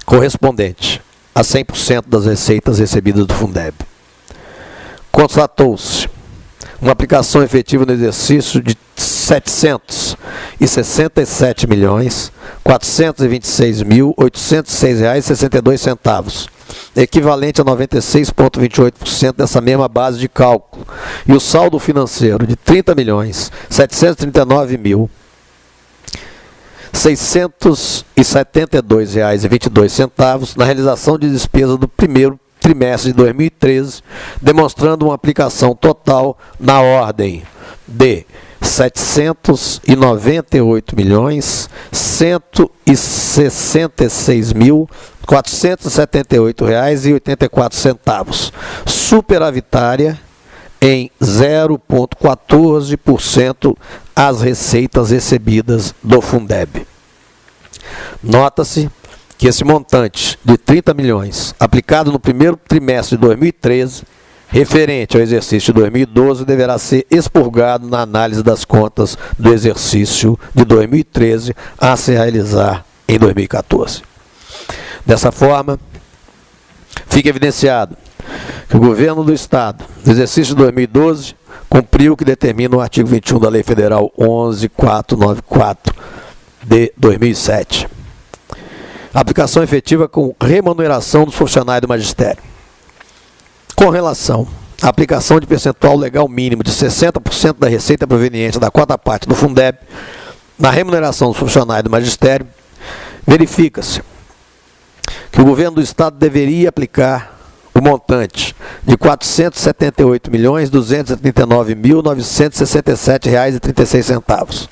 [SPEAKER 3] correspondente a 100% das receitas recebidas do Fundeb. Constatou-se uma aplicação efetiva no exercício de R$ 767.426.806,62, equivalente a 96,28% dessa mesma base de cálculo, e o saldo financeiro de R$ 30.739.672,22 na realização de despesas do primeiro trimestre de 2013, demonstrando uma aplicação total na ordem de R$ 798.166.478,84, superavitária em 0,14% as receitas recebidas do Fundeb. Nota-se que esse montante de 30 milhões aplicado no primeiro trimestre de 2013, referente ao exercício de 2012, deverá ser expurgado na análise das contas do exercício de 2013 a se realizar em 2014. Dessa forma, fica evidenciado que o governo do Estado, no exercício de 2012, cumpriu o que determina o artigo 21 da Lei Federal 11.494 de 2007. Aplicação efetiva com remuneração dos profissionais do magistério. Com relação à aplicação de percentual legal mínimo de 60% da receita proveniente da quarta parte do Fundeb na remuneração dos profissionais do magistério, verifica-se que o governo do Estado deveria aplicar o montante de R$ 478.239.967,36.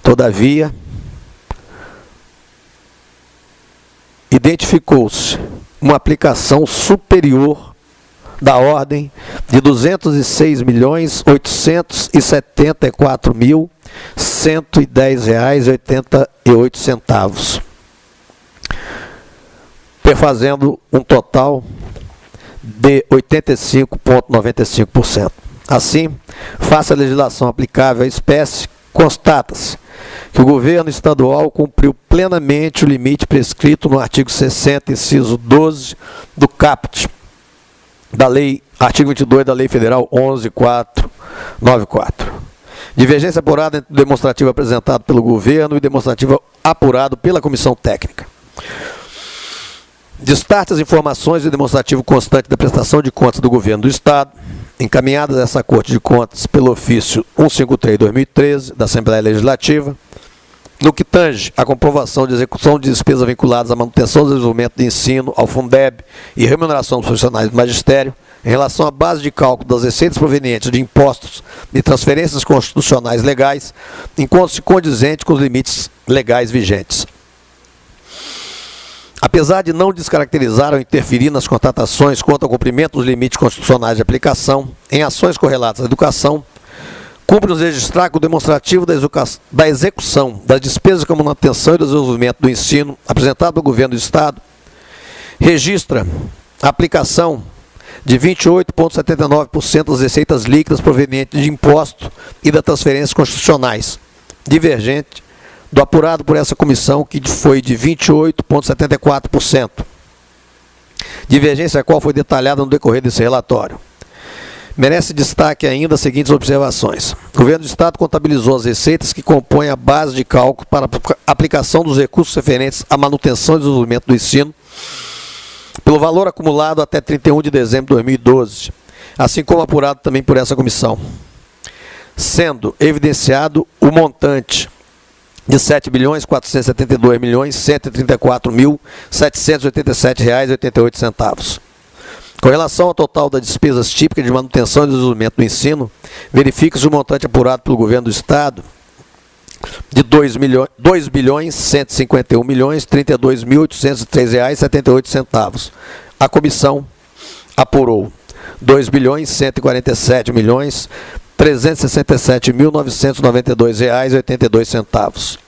[SPEAKER 3] Todavia, identificou-se uma aplicação superior da ordem de R$ 206.874.110,88, perfazendo um total de 85,95%. Assim, face à legislação aplicável à espécie, constata-se que o governo estadual cumpriu plenamente o limite prescrito no artigo 60, inciso 12 do caput da lei, artigo 22 da Lei Federal 11.494. Divergência apurada entre o demonstrativo apresentado pelo governo e o demonstrativo apurado pela comissão técnica. Destaque as informações do demonstrativo constante da prestação de contas do governo do Estado, encaminhadas a essa Corte de Contas pelo ofício 153/2013 da Assembleia Legislativa, no que tange a comprovação de execução de despesas vinculadas à manutenção do desenvolvimento de ensino, ao Fundeb e remuneração dos profissionais do magistério, em relação à base de cálculo das receitas provenientes de impostos e transferências constitucionais legais, enquanto-se condizente com os limites legais vigentes. Apesar de não descaracterizar ou interferir nas constatações quanto ao cumprimento dos limites constitucionais de aplicação em ações correlatas à educação, cumpre-nos registrar que o demonstrativo da execução das despesas com manutenção e desenvolvimento do ensino apresentado pelo governo do Estado registra a aplicação de 28,79% das receitas líquidas provenientes de imposto e das transferências constitucionais, divergente do apurado por essa comissão, que foi de 28,74%, divergência a qual foi detalhada no decorrer desse relatório. Merece destaque ainda as seguintes observações. O governo do Estado contabilizou as receitas que compõem a base de cálculo para a aplicação dos recursos referentes à manutenção e desenvolvimento do ensino pelo valor acumulado até 31 de dezembro de 2012, assim como apurado também por essa comissão, sendo evidenciado o montante de R$ 7.472.134.787,88. Com relação ao total das despesas típicas de manutenção e desenvolvimento do ensino, verifica-se o montante apurado pelo Governo do Estado de R$ 2.151.032.803,78. A comissão apurou R$ 2.147.367.992,82,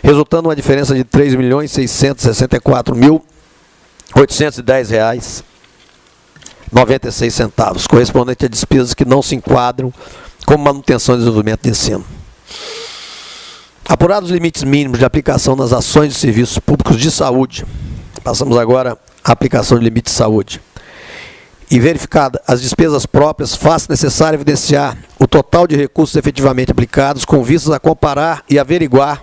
[SPEAKER 3] resultando uma diferença de R$ 3.664.810,96, correspondente a despesas que não se enquadram como manutenção e desenvolvimento de ensino. Apurados os limites mínimos de aplicação nas ações de serviços públicos de saúde, passamos agora à aplicação de limite de saúde, e verificada as despesas próprias, faz necessário evidenciar o total de recursos efetivamente aplicados com vistas a comparar e averiguar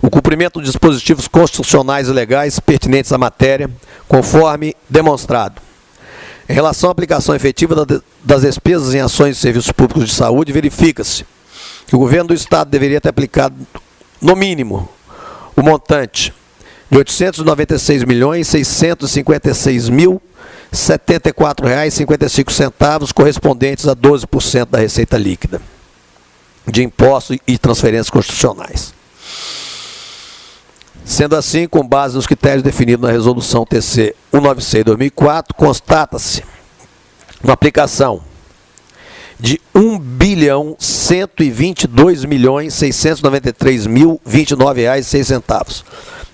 [SPEAKER 3] o cumprimento dos dispositivos constitucionais e legais pertinentes à matéria, conforme demonstrado. Em relação à aplicação efetiva das despesas em ações de serviços públicos de saúde, verifica-se que o Governo do Estado deveria ter aplicado, no mínimo, o montante de R$ 896.656.074,55, correspondentes a 12% da receita líquida de impostos e transferências constitucionais. Sendo assim, com base nos critérios definidos na Resolução TC 196/2004, constata-se uma aplicação de R$ 1.122.693.029,06,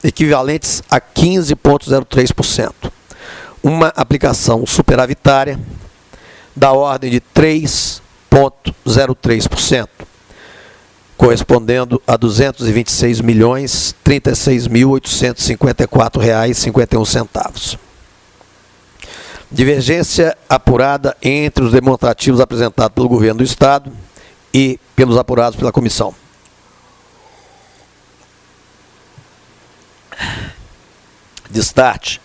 [SPEAKER 3] equivalentes a 15,03%. Uma aplicação superavitária da ordem de 3,03%, correspondendo a R$ 226.036.854,51. Divergência apurada entre os demonstrativos apresentados pelo Governo do Estado e pelos apurados pela comissão. Destarte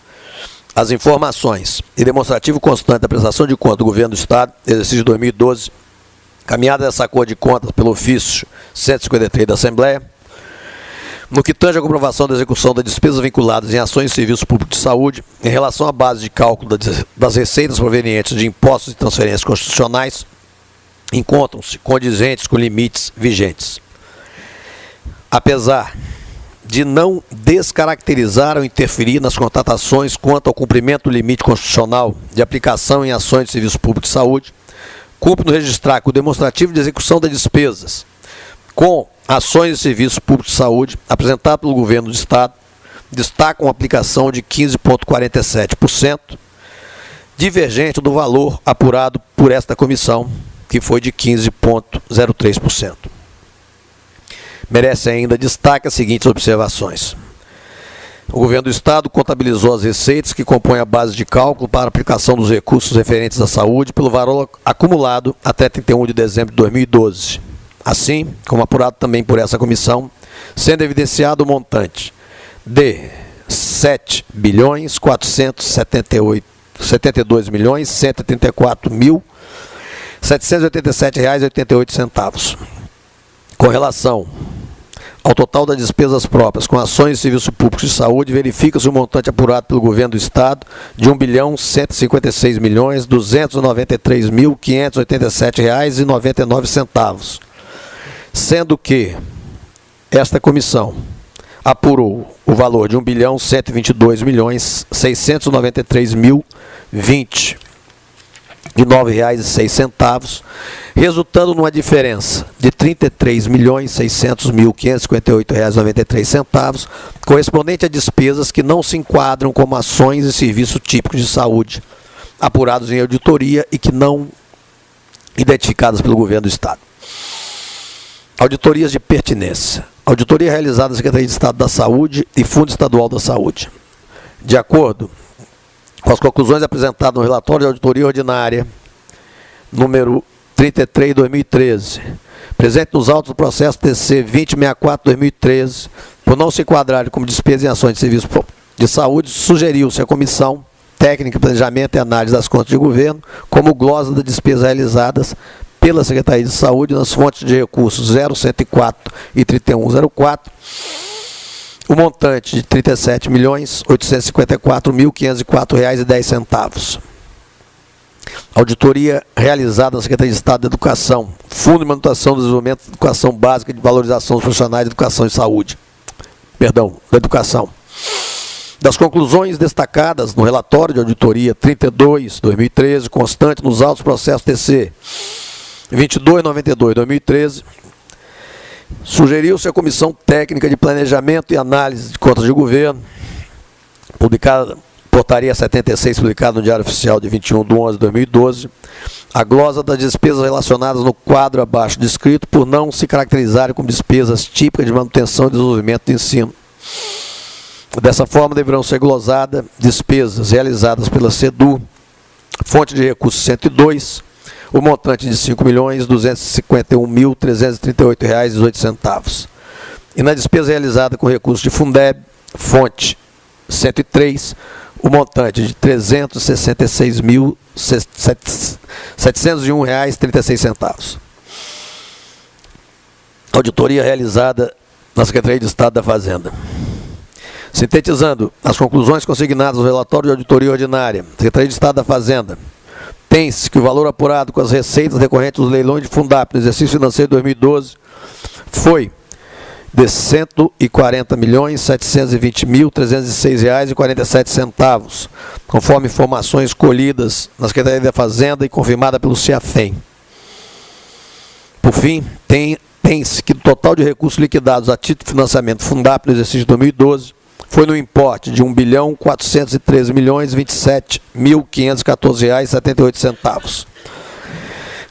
[SPEAKER 3] as informações e demonstrativo constante da prestação de contas do Governo do Estado, exercício de 2012, caminhada dessa Corte de Contas pelo ofício 153 da Assembleia, no que tange à comprovação da execução das despesas vinculadas em ações e serviços públicos de saúde, em relação à base de cálculo das receitas provenientes de impostos e transferências constitucionais, encontram-se condizentes com limites vigentes. Apesar de não descaracterizar ou interferir nas constatações quanto ao cumprimento do limite constitucional de aplicação em ações de serviço público de saúde, cumpre-nos registrar que o demonstrativo de execução das despesas com ações e serviços públicos de saúde, apresentado pelo Governo do Estado, destaca uma aplicação de 15,47%, divergente do valor apurado por esta comissão, que foi de 15,03%. Merece ainda destaque as seguintes observações. O Governo do Estado contabilizou as receitas que compõem a base de cálculo para a aplicação dos recursos referentes à saúde pelo valor acumulado até 31 de dezembro de 2012. Assim, como apurado também por essa comissão, sendo evidenciado o montante de R$ 7.472.134.787,88. Com relação ao total das despesas próprias com ações e serviços públicos de saúde, verifica-se o montante apurado pelo Governo do Estado de R$ 1.156.293.587,99, sendo que esta comissão apurou o valor de R$ 1.122.122.020,06, resultando numa diferença de R$ 33.600.558,93, correspondente a despesas que não se enquadram como ações e serviços típicos de saúde, apurados em auditoria e que não identificadas pelo Governo do Estado. Auditorias de pertinência. Auditoria realizada na Secretaria de Estado da Saúde e Fundo Estadual da Saúde. De acordo com as conclusões apresentadas no relatório de auditoria ordinária, número 33/2013, presente nos autos do processo TC 2064/2013, por não se enquadrarem como despesa em ações de serviço de Saúde, sugeriu-se à Comissão Técnica, Planejamento e Análise das Contas de Governo como glosa das despesas realizadas pela Secretaria de Saúde nas fontes de recursos 0104 e 3104, o montante de R$ 37.854.504,10. Auditoria realizada na Secretaria de Estado da Educação, Fundo de Manutenção do Desenvolvimento da Educação Básica e de Valorização dos Profissionais de Educação e Saúde. Da Educação. Das conclusões destacadas no relatório de auditoria 32/2013, constante nos autos processos TC 2292/2013, sugeriu-se à Comissão Técnica de Planejamento e Análise de Contas de Governo, publicada, portaria 76, publicada no Diário Oficial de 21/11/2012, a glosa das despesas relacionadas no quadro abaixo descrito por não se caracterizarem como despesas típicas de manutenção e desenvolvimento do ensino. Dessa forma, deverão ser glosadas despesas realizadas pela SEDU, fonte de recursos 102, o montante de R$ 5.251.338,18. E na despesa realizada com recursos de Fundeb, fonte 103, o montante de R$ 366.701,36. Auditoria realizada na Secretaria de Estado da Fazenda. Sintetizando as conclusões consignadas no relatório de auditoria ordinária, Secretaria de Estado da Fazenda, tem-se que o valor apurado com as receitas decorrentes dos leilões de Fundap no exercício financeiro de 2012 foi de R$ 140.720.306,47, conforme informações colhidas na Secretaria da Fazenda e confirmada pelo CIAFEM. Por fim, tem-se que o total de recursos liquidados a título de financiamento Fundap no exercício de 2012 foi no importe de R$ 1.413.027.514,78.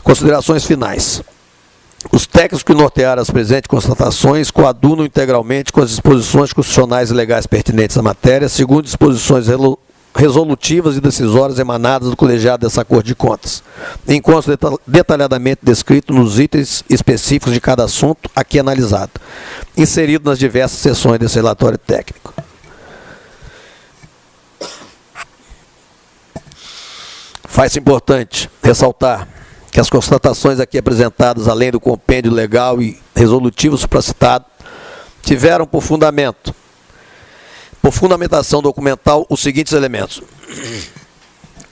[SPEAKER 3] Considerações finais. Os técnicos que nortearam as presentes constatações coadunam integralmente com as disposições constitucionais e legais pertinentes à matéria, segundo disposições resolutivas e decisórias emanadas do colegiado dessa Corte de Contas, enquanto detalhadamente descrito nos itens específicos de cada assunto aqui analisado, inserido nas diversas seções desse relatório técnico. Faz-se importante ressaltar que as constatações aqui apresentadas, além do compêndio legal e resolutivo supracitado, tiveram por fundamentação documental os seguintes elementos.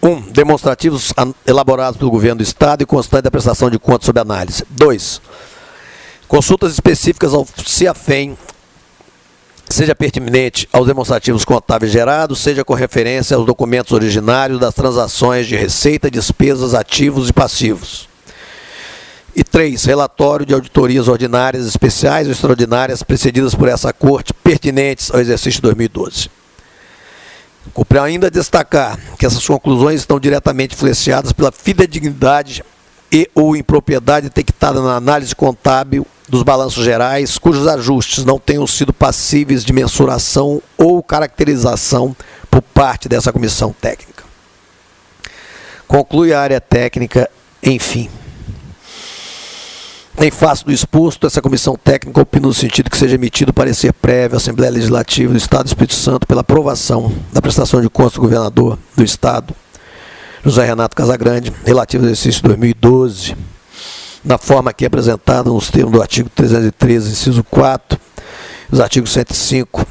[SPEAKER 3] 1. Demonstrativos elaborados pelo Governo do Estado e constante da prestação de contas sob análise. 2. Consultas específicas ao CIAFEM, seja pertinente aos demonstrativos contábeis gerados, seja com referência aos documentos originários das transações de receita, despesas, ativos e passivos. E 3. Relatório de auditorias ordinárias, especiais ou extraordinárias precedidas por essa Corte, pertinentes ao exercício de 2012. Cumpre ainda destacar que essas conclusões estão diretamente influenciadas pela fidedignidade e ou impropriedade detectada na análise contábil dos balanços gerais, cujos ajustes não tenham sido passíveis de mensuração ou caracterização por parte dessa comissão técnica. Conclui a área técnica, enfim. Em face do exposto, essa comissão técnica opina no sentido que seja emitido parecer prévio à Assembleia Legislativa do Estado do Espírito Santo pela aprovação da prestação de contas do governador do Estado, José Renato Casagrande, relativo ao exercício de 2012, na forma aqui apresentada nos termos do artigo 313, inciso 4, os artigos 105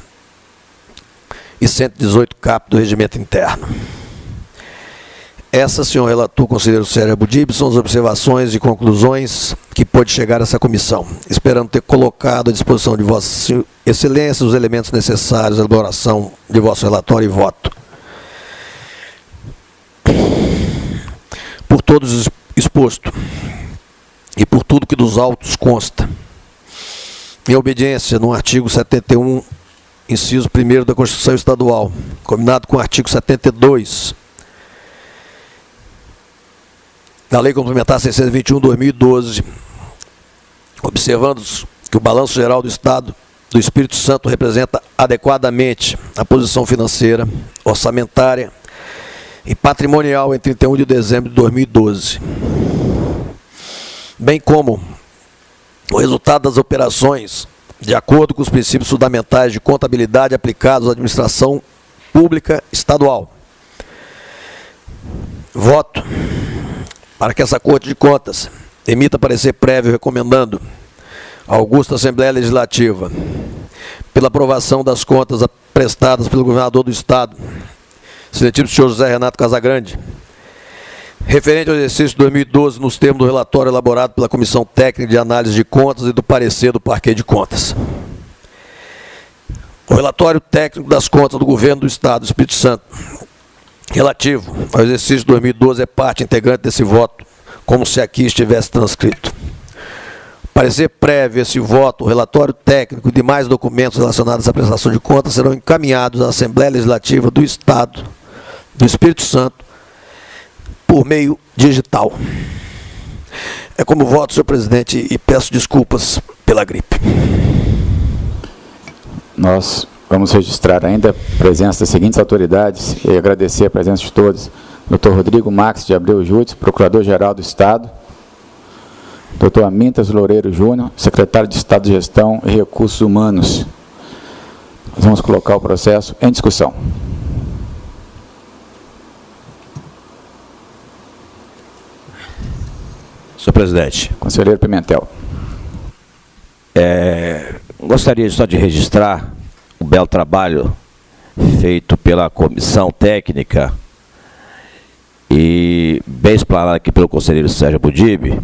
[SPEAKER 3] e 118 cap do Regimento Interno. Essas, senhor relator, conselheiro Sérgio Abudib, são as observações e conclusões que pôde chegar a essa comissão, esperando ter colocado à disposição de Vossa Excelência os elementos necessários à elaboração de vosso relatório e voto. Por todos exposto, e por tudo que dos autos consta, em obediência no artigo 71, inciso 1º da Constituição Estadual, combinado com o artigo 72, da Lei Complementar 621/2012, observando que o Balanço Geral do Estado do Espírito Santo representa adequadamente a posição financeira, orçamentária e patrimonial em 31 de dezembro de 2012, bem como o resultado das operações de acordo com os princípios fundamentais de contabilidade aplicados à administração Pública Estadual. Voto para que essa Corte de Contas emita parecer prévio recomendando à augusta Assembleia Legislativa, pela aprovação das contas prestadas pelo governador do Estado, excelentíssimo senhor José Renato Casagrande, referente ao exercício de 2012 nos termos do relatório elaborado pela Comissão Técnica de Análise de Contas e do parecer do Parquê de Contas. O relatório técnico das contas do Governo do Estado do Espírito Santo, relativo ao exercício de 2012, é parte integrante desse voto, como se aqui estivesse transcrito. Parecer prévio esse voto, o relatório técnico e demais documentos relacionados à prestação de contas serão encaminhados à Assembleia Legislativa do Estado do Espírito Santo por meio digital. É como voto, senhor presidente, e peço desculpas pela gripe.
[SPEAKER 2] Nós vamos registrar ainda a presença das seguintes autoridades e agradecer a presença de todos. Dr. Rodrigo Max de Abreu Júdice, Procurador-Geral do Estado. Dr. Amintas Loureiro Júnior, Secretário de Estado de Gestão e Recursos Humanos. Nós vamos colocar o processo em discussão.
[SPEAKER 4] Senhor presidente.
[SPEAKER 2] Conselheiro Pimentel.
[SPEAKER 4] Gostaria só de registrar o belo trabalho feito pela comissão técnica e bem explanado aqui pelo conselheiro Sérgio Budib,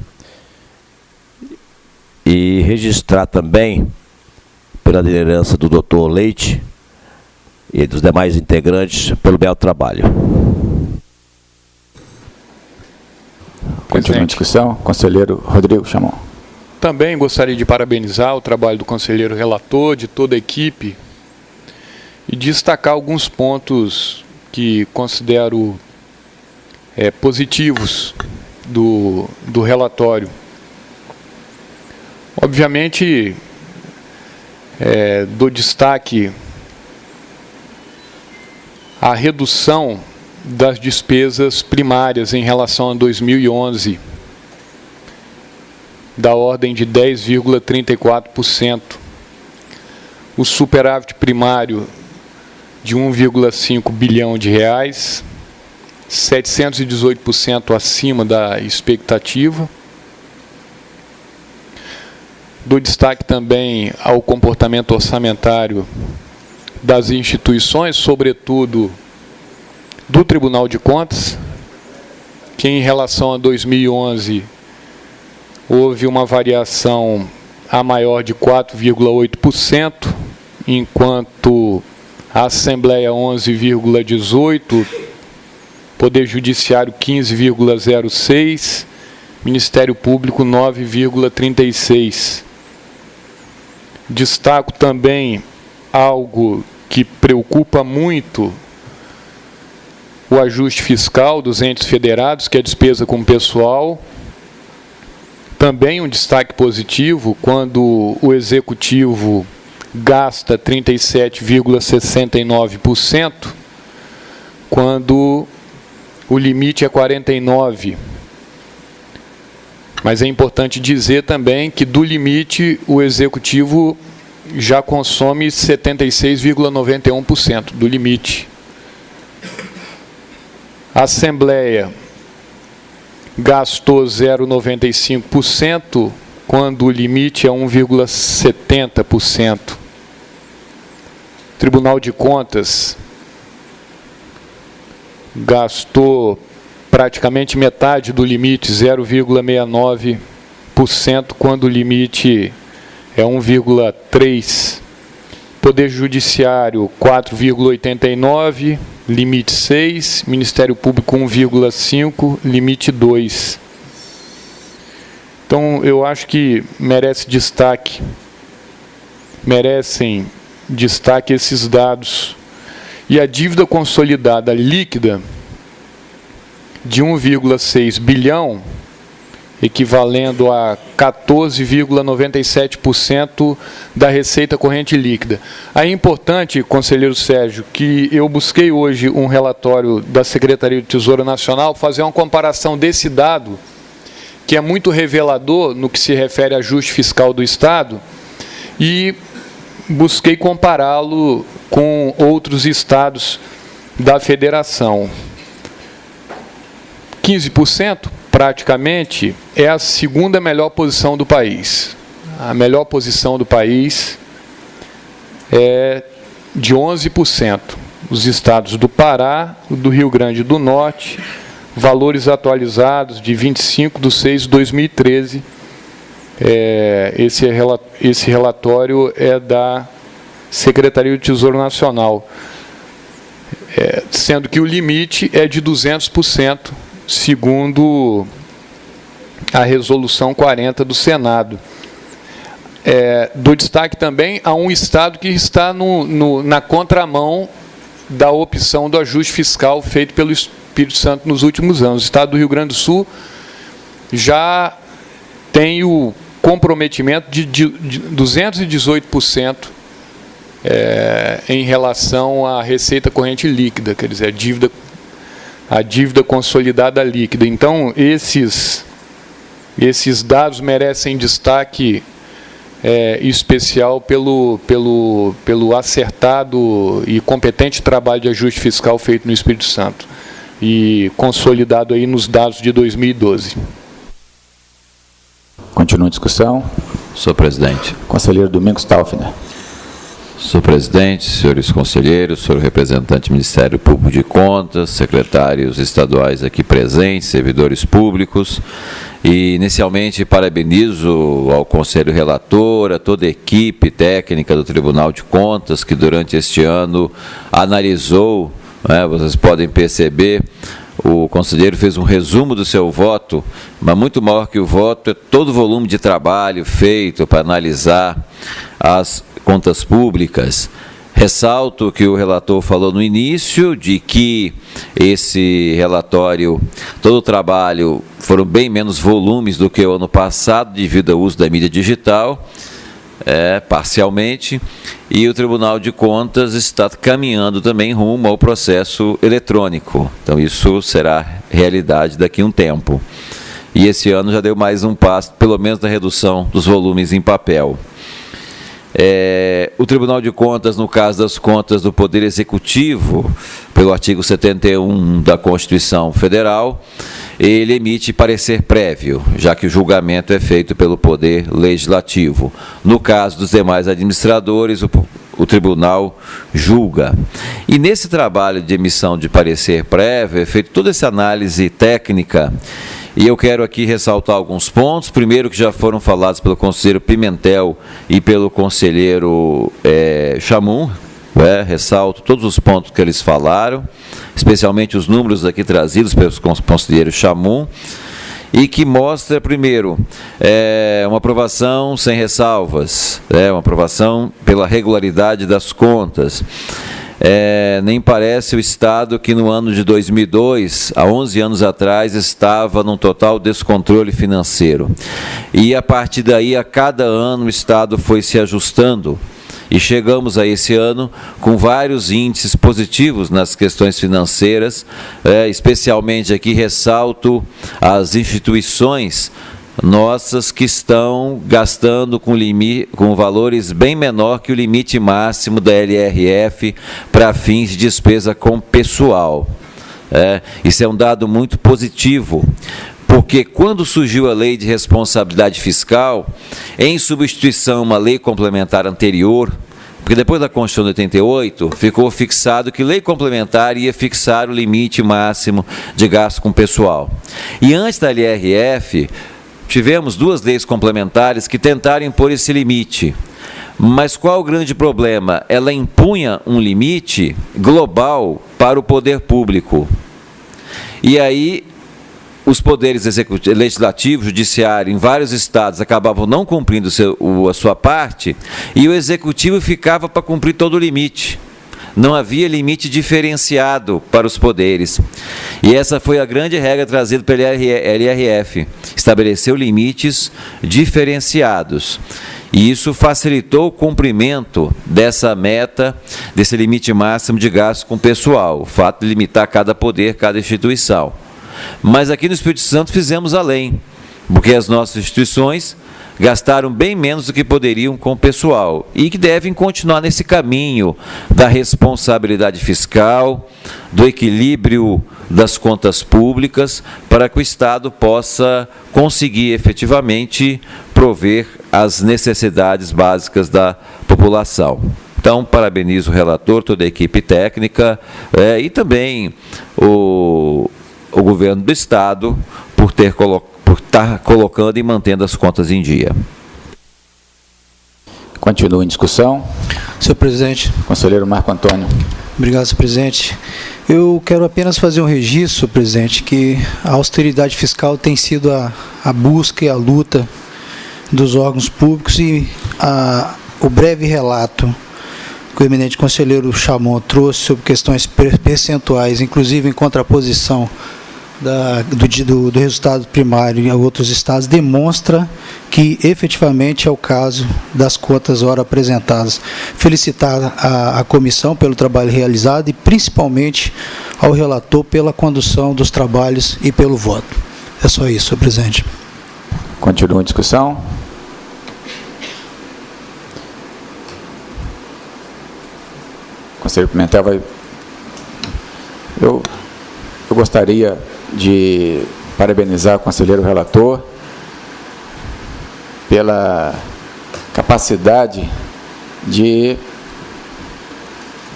[SPEAKER 4] e registrar também pela liderança do Dr. Leite e dos demais integrantes pelo belo trabalho.
[SPEAKER 2] Continua a discussão. Conselheiro Rodrigo Chamon.
[SPEAKER 5] Também gostaria de parabenizar o trabalho do conselheiro relator, de toda a equipe, e destacar alguns pontos que considero positivos do relatório. Obviamente, dou destaque à redução das despesas primárias em relação a 2011, da ordem de 10,34%. O superávit primário de 1,5 bilhão de reais, 718% acima da expectativa. Dou destaque também ao comportamento orçamentário das instituições, sobretudo do Tribunal de Contas, que em relação a 2011 houve uma variação a maior de 4,8%, enquanto a Assembleia 11,18%, Poder Judiciário 15,06%, Ministério Público 9,36%. Destaco também algo que preocupa muito o ajuste fiscal dos entes federados, que é a despesa com pessoal. Também um destaque positivo quando o Executivo gasta 37,69%, quando o limite é 49%. Mas é importante dizer também que do limite o Executivo já consome 76,91% do limite. A Assembleia gastou 0,95%, quando o limite é 1,70%. Tribunal de Contas gastou praticamente metade do limite, 0,69%, quando o limite é 1,3%. Poder Judiciário 4,89%, limite 6%, Ministério Público 1,5%, limite 2%. Então, eu acho que merecem destaque esses dados. E a dívida consolidada líquida de 1,6 bilhão, equivalendo a 14,97% da receita corrente líquida. Aí é importante, conselheiro Sérgio, que eu busquei hoje um relatório da Secretaria do Tesouro Nacional, fazer uma comparação desse dado, que é muito revelador no que se refere a ajuste fiscal do Estado, e busquei compará-lo com outros estados da federação. 15%, praticamente, é a segunda melhor posição do país. A melhor posição do país é de 11%. Os estados do Pará, do Rio Grande do Norte, valores atualizados de 25/6/2013. Esse relatório é da Secretaria do Tesouro Nacional, sendo que o limite é de 200%, segundo a Resolução 40 do Senado. Dou destaque também a um estado que está na contramão da opção do ajuste fiscal feito pelo Espírito Santo nos últimos anos. O estado do Rio Grande do Sul já tem o comprometimento de 218% em relação à receita corrente líquida, quer dizer, a dívida consolidada líquida. Então, esses dados merecem destaque especial pelo acertado e competente trabalho de ajuste fiscal feito no Espírito Santo e consolidado aí nos dados de 2012.
[SPEAKER 2] Continua a discussão.
[SPEAKER 6] Senhor presidente.
[SPEAKER 2] Conselheiro Domingos Taufner.
[SPEAKER 6] Senhor presidente, senhores conselheiros, senhor representante do Ministério Público de Contas, secretários estaduais aqui presentes, servidores públicos, e inicialmente parabenizo ao conselho relator, a toda a equipe técnica do Tribunal de Contas, que durante este ano analisou, vocês podem perceber, o conselheiro fez um resumo do seu voto, mas muito maior que o voto é todo o volume de trabalho feito para analisar as contas públicas. Ressalto o que o relator falou no início, de que esse relatório, todo o trabalho, foram bem menos volumes do que o ano passado, devido ao uso da mídia digital, parcialmente, e o Tribunal de Contas está caminhando também rumo ao processo eletrônico. Então, isso será realidade daqui a um tempo. E esse ano já deu mais um passo, pelo menos, da redução dos volumes em papel. O Tribunal de Contas, no caso das contas do Poder Executivo, pelo artigo 71 da Constituição Federal, ele emite parecer prévio, já que o julgamento é feito pelo Poder Legislativo. No caso dos demais administradores, o Tribunal julga. E nesse trabalho de emissão de parecer prévio, é feita toda essa análise técnica. E eu quero aqui ressaltar alguns pontos. Primeiro, que já foram falados pelo conselheiro Pimentel e pelo conselheiro Chamum. Ressalto todos os pontos que eles falaram, especialmente os números aqui trazidos pelos conselheiros Chamum, e que mostra, primeiro, uma aprovação sem ressalvas, uma aprovação pela regularidade das contas. Nem parece o Estado que no ano de 2002, há 11 anos atrás, estava num total descontrole financeiro. E a partir daí, a cada ano, o Estado foi se ajustando. E chegamos a esse ano com vários índices positivos nas questões financeiras, especialmente aqui ressalto as instituições nossas que estão gastando com valores bem menor que o limite máximo da LRF para fins de despesa com pessoal. Isso é um dado muito positivo, porque quando surgiu a Lei de Responsabilidade Fiscal, em substituição a uma lei complementar anterior, porque depois da Constituição de 88, ficou fixado que lei complementar ia fixar o limite máximo de gasto com pessoal. E antes da LRF, tivemos duas leis complementares que tentaram impor esse limite. Mas qual o grande problema? Ela impunha um limite global para o poder público. E aí, os poderes legislativo, judiciário, em vários estados, acabavam não cumprindo a sua parte, e o executivo ficava para cumprir todo o limite. Não havia limite diferenciado para os poderes. E essa foi a grande regra trazida pela LRF. Estabeleceu limites diferenciados. E isso facilitou o cumprimento dessa meta, desse limite máximo de gasto com pessoal, o fato de limitar cada poder, cada instituição. Mas aqui no Espírito Santo fizemos além. porque as nossas instituições gastaram bem menos do que poderiam com o pessoal e que devem continuar nesse caminho da responsabilidade fiscal, do equilíbrio das contas públicas, para que o Estado possa conseguir efetivamente prover as necessidades básicas da população. Então, parabenizo o relator, toda a equipe técnica e também o governo do Estado por estar colocando e mantendo as contas em dia.
[SPEAKER 2] Continua em discussão.
[SPEAKER 7] Senhor presidente.
[SPEAKER 2] Conselheiro Marco Antônio.
[SPEAKER 7] Obrigado, senhor presidente. Eu quero apenas fazer um registro, senhor presidente, que a austeridade fiscal tem sido a busca e a luta dos órgãos públicos e o breve relato que o eminente conselheiro Chamon trouxe sobre questões percentuais, inclusive em contraposição do resultado primário em outros estados, demonstra que efetivamente é o caso das contas ora apresentadas. Felicitar a comissão pelo trabalho realizado e principalmente ao relator pela condução dos trabalhos e pelo voto. É só isso, senhor presidente.
[SPEAKER 2] Continua em discussão. Conselheiro Pimentel vai... Eu gostaria de parabenizar o conselheiro relator pela capacidade de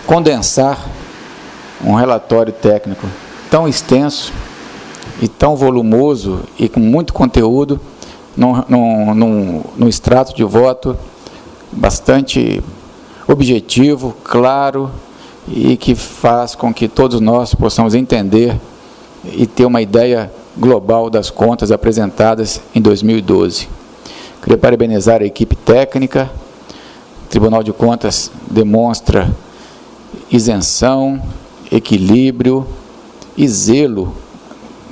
[SPEAKER 2] condensar um relatório técnico tão extenso e tão volumoso e com muito conteúdo num extrato de voto bastante objetivo, claro, e que faz com que todos nós possamos entender e ter uma ideia global das contas apresentadas em 2012. Queria parabenizar a equipe técnica. O Tribunal de Contas demonstra isenção, equilíbrio e zelo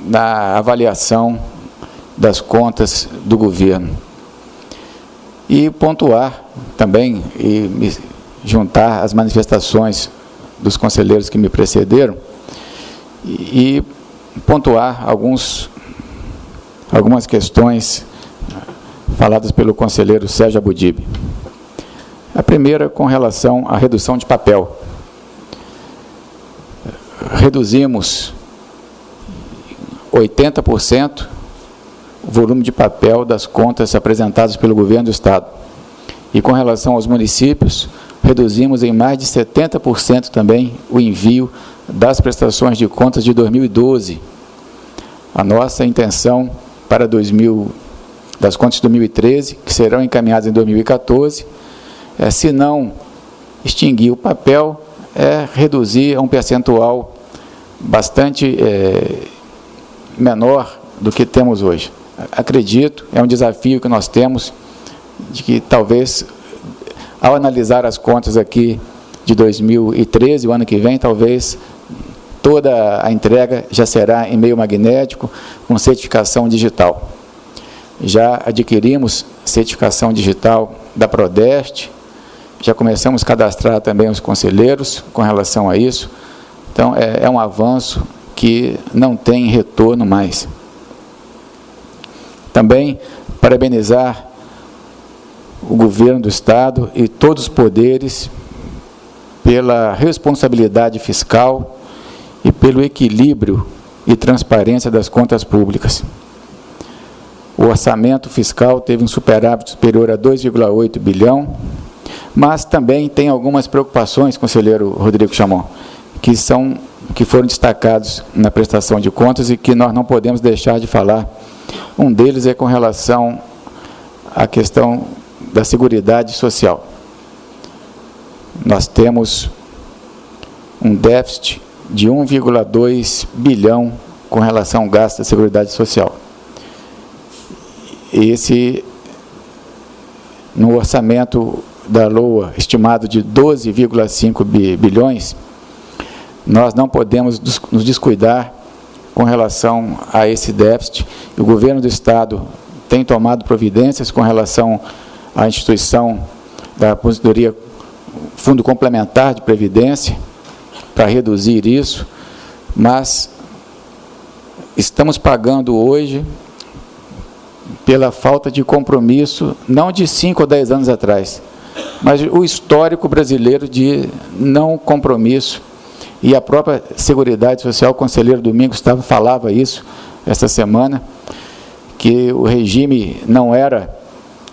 [SPEAKER 2] na avaliação das contas do governo. E pontuar também, e me juntar às manifestações dos conselheiros que me precederam, e pontuar algumas questões faladas pelo conselheiro Sérgio Abudib. A primeira com relação à redução de papel. Reduzimos 80% o volume de papel das contas apresentadas pelo governo do Estado. E com relação aos municípios, reduzimos em mais de 70% também o envio das prestações de contas de 2012. A nossa intenção para das contas de 2013, que serão encaminhadas em 2014, se não extinguir o papel, reduzir a um percentual bastante menor do que temos hoje. Acredito, é um desafio que nós temos, de que talvez, ao analisar as contas aqui de 2013, o ano que vem, talvez toda a entrega já será em meio magnético, com certificação digital. Já adquirimos certificação digital da Prodeste, já começamos a cadastrar também os conselheiros com relação a isso. Então, é um avanço que não tem retorno mais. Também parabenizar o governo do Estado e todos os poderes pela responsabilidade fiscal e pelo equilíbrio e transparência das contas públicas. O orçamento fiscal teve um superávit superior a 2,8 bilhão, mas também tem algumas preocupações, conselheiro Rodrigo Chamon, que foram destacados na prestação de contas e que nós não podemos deixar de falar. Um deles é com relação à questão da Seguridade Social. Nós temos um déficit de 1,2 bilhão com relação ao gasto da Seguridade Social. Esse, no orçamento da LOA, estimado de 12,5 bilhões, nós não podemos nos descuidar com relação a esse déficit. O governo do Estado tem tomado providências com relação à instituição da aposentadoria, Fundo Complementar de Previdência, para reduzir isso, mas estamos pagando hoje pela falta de compromisso, não de 5 ou 10 anos atrás, mas o histórico brasileiro de não compromisso. E a própria Seguridade Social, o conselheiro Domingos falava isso esta semana, que o regime não era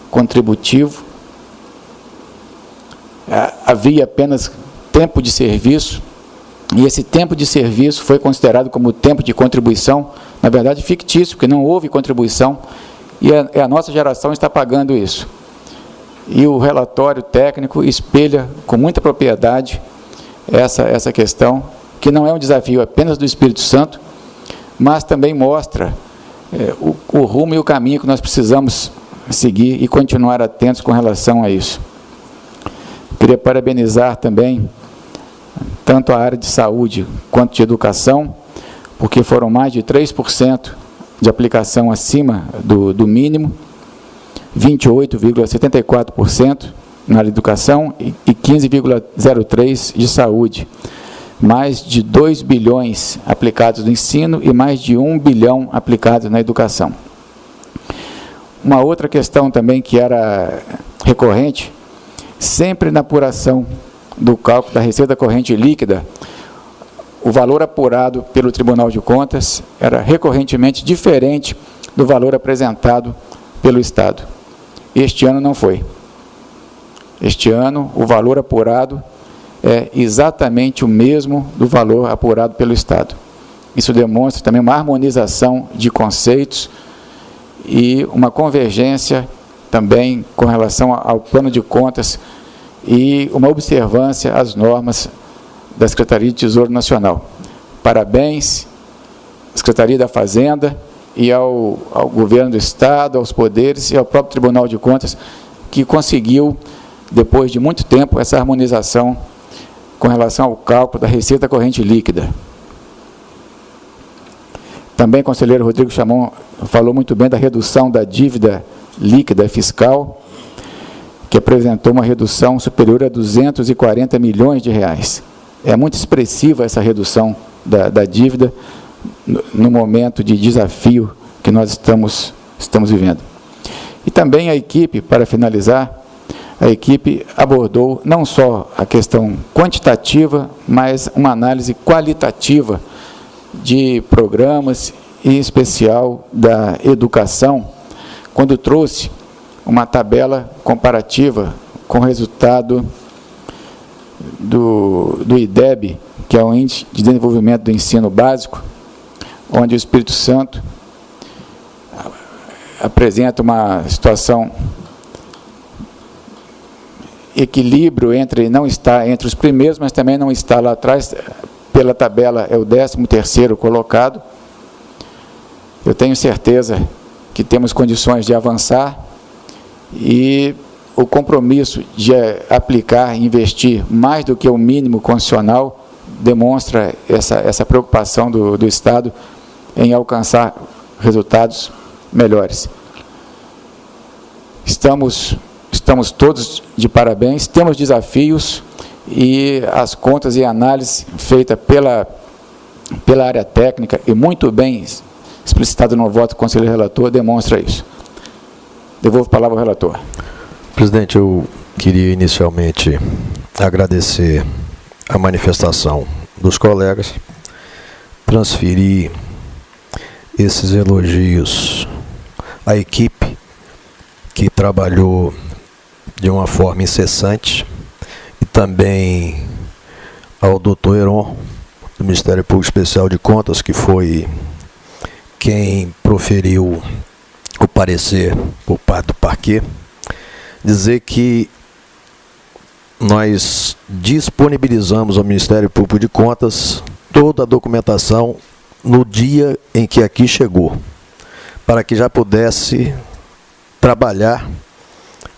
[SPEAKER 2] contributivo, havia apenas tempo de serviço, e esse tempo de serviço foi considerado como tempo de contribuição, na verdade fictício, porque não houve contribuição, e a nossa geração está pagando isso. E o relatório técnico espelha com muita propriedade essa questão, que não é um desafio apenas do Espírito Santo, mas também mostra o rumo e o caminho que nós precisamos seguir e continuar atentos com relação a isso. Queria parabenizar também tanto a área de saúde quanto de educação, porque foram mais de 3% de aplicação acima do mínimo, 28,74% na área de educação e 15,03% de saúde. Mais de 2 bilhões aplicados no ensino e mais de 1 bilhão aplicados na educação. Uma outra questão também que era recorrente, sempre na apuração do cálculo da receita corrente líquida, o valor apurado pelo Tribunal de Contas era recorrentemente diferente do valor apresentado pelo Estado. Este ano não foi. Este ano, o valor apurado é exatamente o mesmo do valor apurado pelo Estado. Isso demonstra também uma harmonização de conceitos e uma convergência também com relação ao plano de contas e uma observância às normas da Secretaria de Tesouro Nacional. Parabéns à Secretaria da Fazenda e ao Governo do Estado, aos poderes e ao próprio Tribunal de Contas, que conseguiu, depois de muito tempo, essa harmonização com relação ao cálculo da receita corrente líquida. Também o conselheiro Rodrigo Chamon falou muito bem da redução da dívida líquida fiscal, que apresentou uma redução superior a 240 milhões de reais. É muito expressiva essa redução da dívida no momento de desafio que nós estamos vivendo. E também a equipe, para finalizar, a equipe abordou não só a questão quantitativa, mas uma análise qualitativa de programas, em especial da educação, quando trouxe uma tabela comparativa com o resultado do IDEB, que é o Índice de Desenvolvimento do Ensino Básico, onde o Espírito Santo apresenta uma situação equilíbrio não está entre os primeiros, mas também não está lá atrás, pela tabela é o 13º colocado. Eu tenho certeza que temos condições de avançar e o compromisso de aplicar e investir mais do que o mínimo constitucional demonstra essa preocupação do Estado em alcançar resultados melhores. Estamos todos de parabéns, temos desafios e as contas e análise feita pela área técnica e muito bem explicitado no voto do conselheiro relator demonstra isso. Devolvo a palavra ao relator.
[SPEAKER 3] Presidente, eu queria inicialmente agradecer a manifestação dos colegas, transferir esses elogios à equipe que trabalhou de uma forma incessante e também ao doutor Heron, do Ministério Público Especial de Contas, que foi quem proferiu o parecer por parte do parquê, dizer que nós disponibilizamos ao Ministério Público de Contas toda a documentação no dia em que aqui chegou, para que já pudesse trabalhar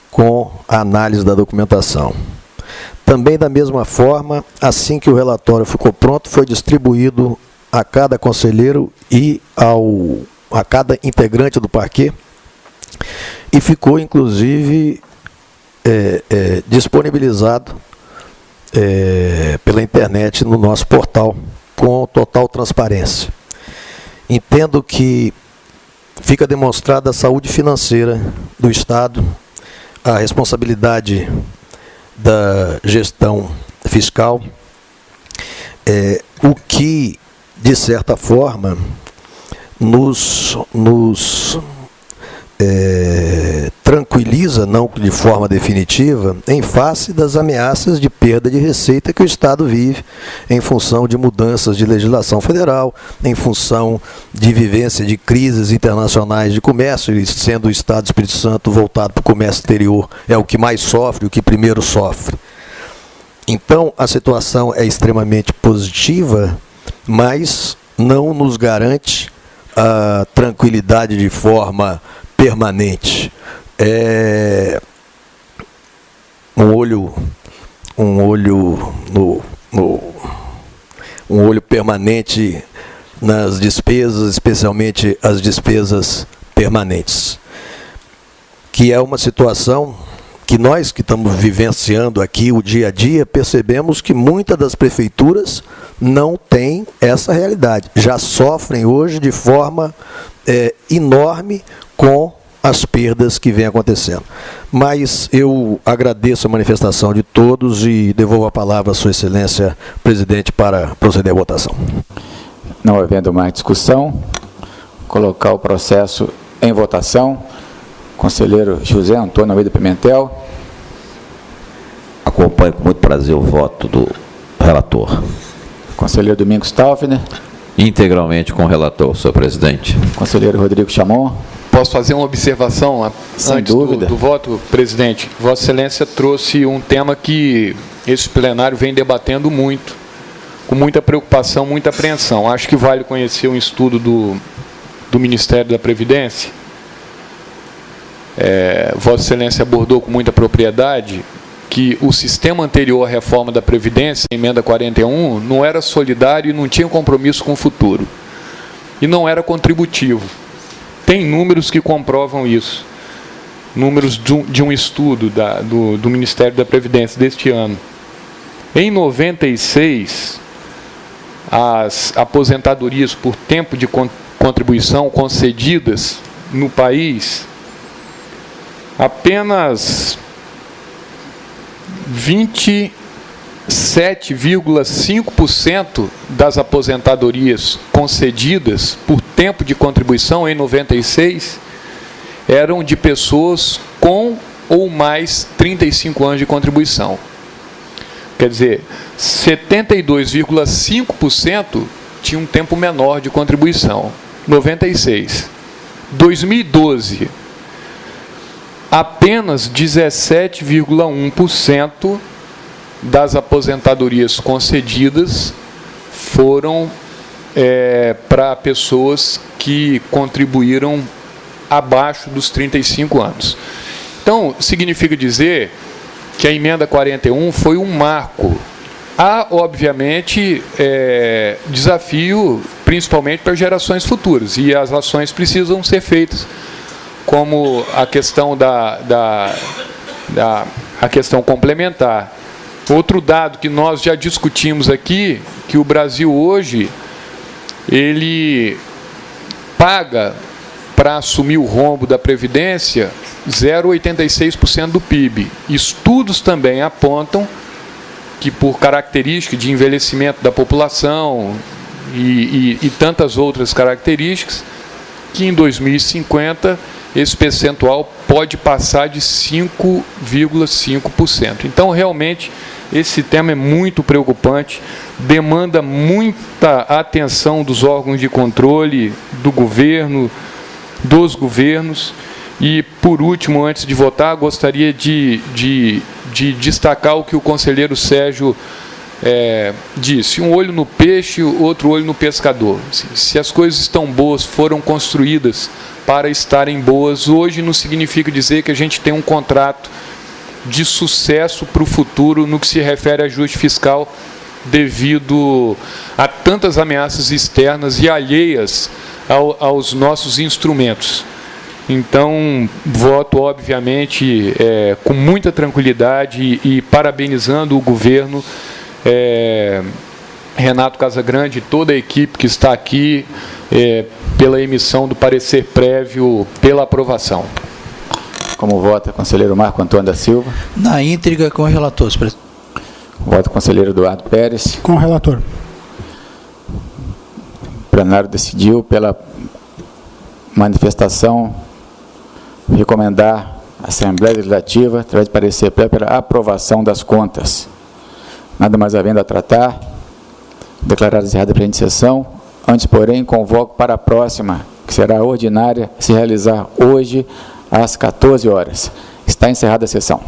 [SPEAKER 3] com a análise da documentação. Também da mesma forma, assim que o relatório ficou pronto, foi distribuído a cada conselheiro e a cada integrante do parquê, e ficou inclusive disponibilizado pela internet no nosso portal, com total transparência. Entendo que fica demonstrada a saúde financeira do Estado, a responsabilidade da gestão fiscal, o que, de certa forma, nos tranquiliza, não de forma definitiva, em face das ameaças de perda de receita que o Estado vive em função de mudanças de legislação federal, em função de vivência de crises internacionais de comércio, e sendo o Estado do Espírito Santo voltado para o comércio exterior, é o que mais sofre, o que primeiro sofre. Então, a situação é extremamente positiva, mas não nos garante a tranquilidade de forma permanente. Um olho permanente nas despesas, especialmente as despesas permanentes, que é uma situação que nós que estamos vivenciando aqui o dia a dia, percebemos que muitas das prefeituras não têm essa realidade. Já sofrem hoje de forma enorme com as perdas que vêm acontecendo. Mas eu agradeço a manifestação de todos e devolvo a palavra à Sua Excelência, presidente, para proceder à votação.
[SPEAKER 2] Não havendo mais discussão, colocar o processo em votação. Conselheiro José Antônio Almeida Pimentel.
[SPEAKER 4] Acompanho com muito prazer o voto do relator.
[SPEAKER 2] Conselheiro Domingos Staufner.
[SPEAKER 6] Integralmente com o relator, senhor presidente.
[SPEAKER 2] Conselheiro Rodrigo Chamon.
[SPEAKER 5] Posso fazer uma observação antes do voto, presidente? Vossa Excelência trouxe um tema que esse plenário vem debatendo muito, com muita preocupação, muita apreensão. Acho que vale conhecer um estudo do Ministério da Previdência. Vossa Excelência abordou com muita propriedade que o sistema anterior à reforma da Previdência, a emenda 41, não era solidário e não tinha compromisso com o futuro. E não era contributivo. Tem números que comprovam isso. Números de um estudo do Ministério da Previdência deste ano. Em 96, as aposentadorias por tempo de contribuição concedidas no país, apenas 27,5% das aposentadorias concedidas por tempo de contribuição em 96 eram de pessoas com ou mais 35 anos de contribuição. Quer dizer, 72,5% tinha um tempo menor de contribuição. 96. 2012, apenas 17,1% das aposentadorias concedidas foram para pessoas que contribuíram abaixo dos 35 anos. Então, significa dizer que a emenda 41 foi um marco. Há, obviamente, desafio, principalmente para gerações futuras, e as ações precisam ser feitas, como a questão a questão complementar. Outro dado que nós já discutimos aqui, que o Brasil hoje, ele paga para assumir o rombo da Previdência 0,86% do PIB. Estudos também apontam que, por característica de envelhecimento da população e tantas outras características, que em 2050 esse percentual pode passar de 5,5%. Então, realmente, esse tema é muito preocupante, demanda muita atenção dos órgãos de controle, do governo, dos governos. E, por último, antes de votar, gostaria de destacar o que o conselheiro Sérgio disse: um olho no peixe, outro olho no pescador. Se as coisas estão boas, foram construídas para estarem boas, hoje não significa dizer que a gente tem um contrato de sucesso para o futuro no que se refere a ajuste fiscal, devido a tantas ameaças externas e alheias aos nossos instrumentos. Então, voto, obviamente, com muita tranquilidade e parabenizando o governo Renato Casagrande e toda a equipe que está aqui pela emissão do parecer prévio pela aprovação.
[SPEAKER 2] Como vota, conselheiro Marco Antônio da Silva?
[SPEAKER 7] Na íntegra com o relator, presidente.
[SPEAKER 2] Voto, conselheiro Eduardo Pérez?
[SPEAKER 8] Com o relator.
[SPEAKER 2] O plenário decidiu, pela manifestação, recomendar à Assembleia Legislativa, através de parecer prévio, pela aprovação das contas. Nada mais havendo a tratar, declarar encerrada a presente sessão. Antes, porém, convoco para a próxima, que será ordinária, se realizar hoje, às 14 horas. Está encerrada a sessão.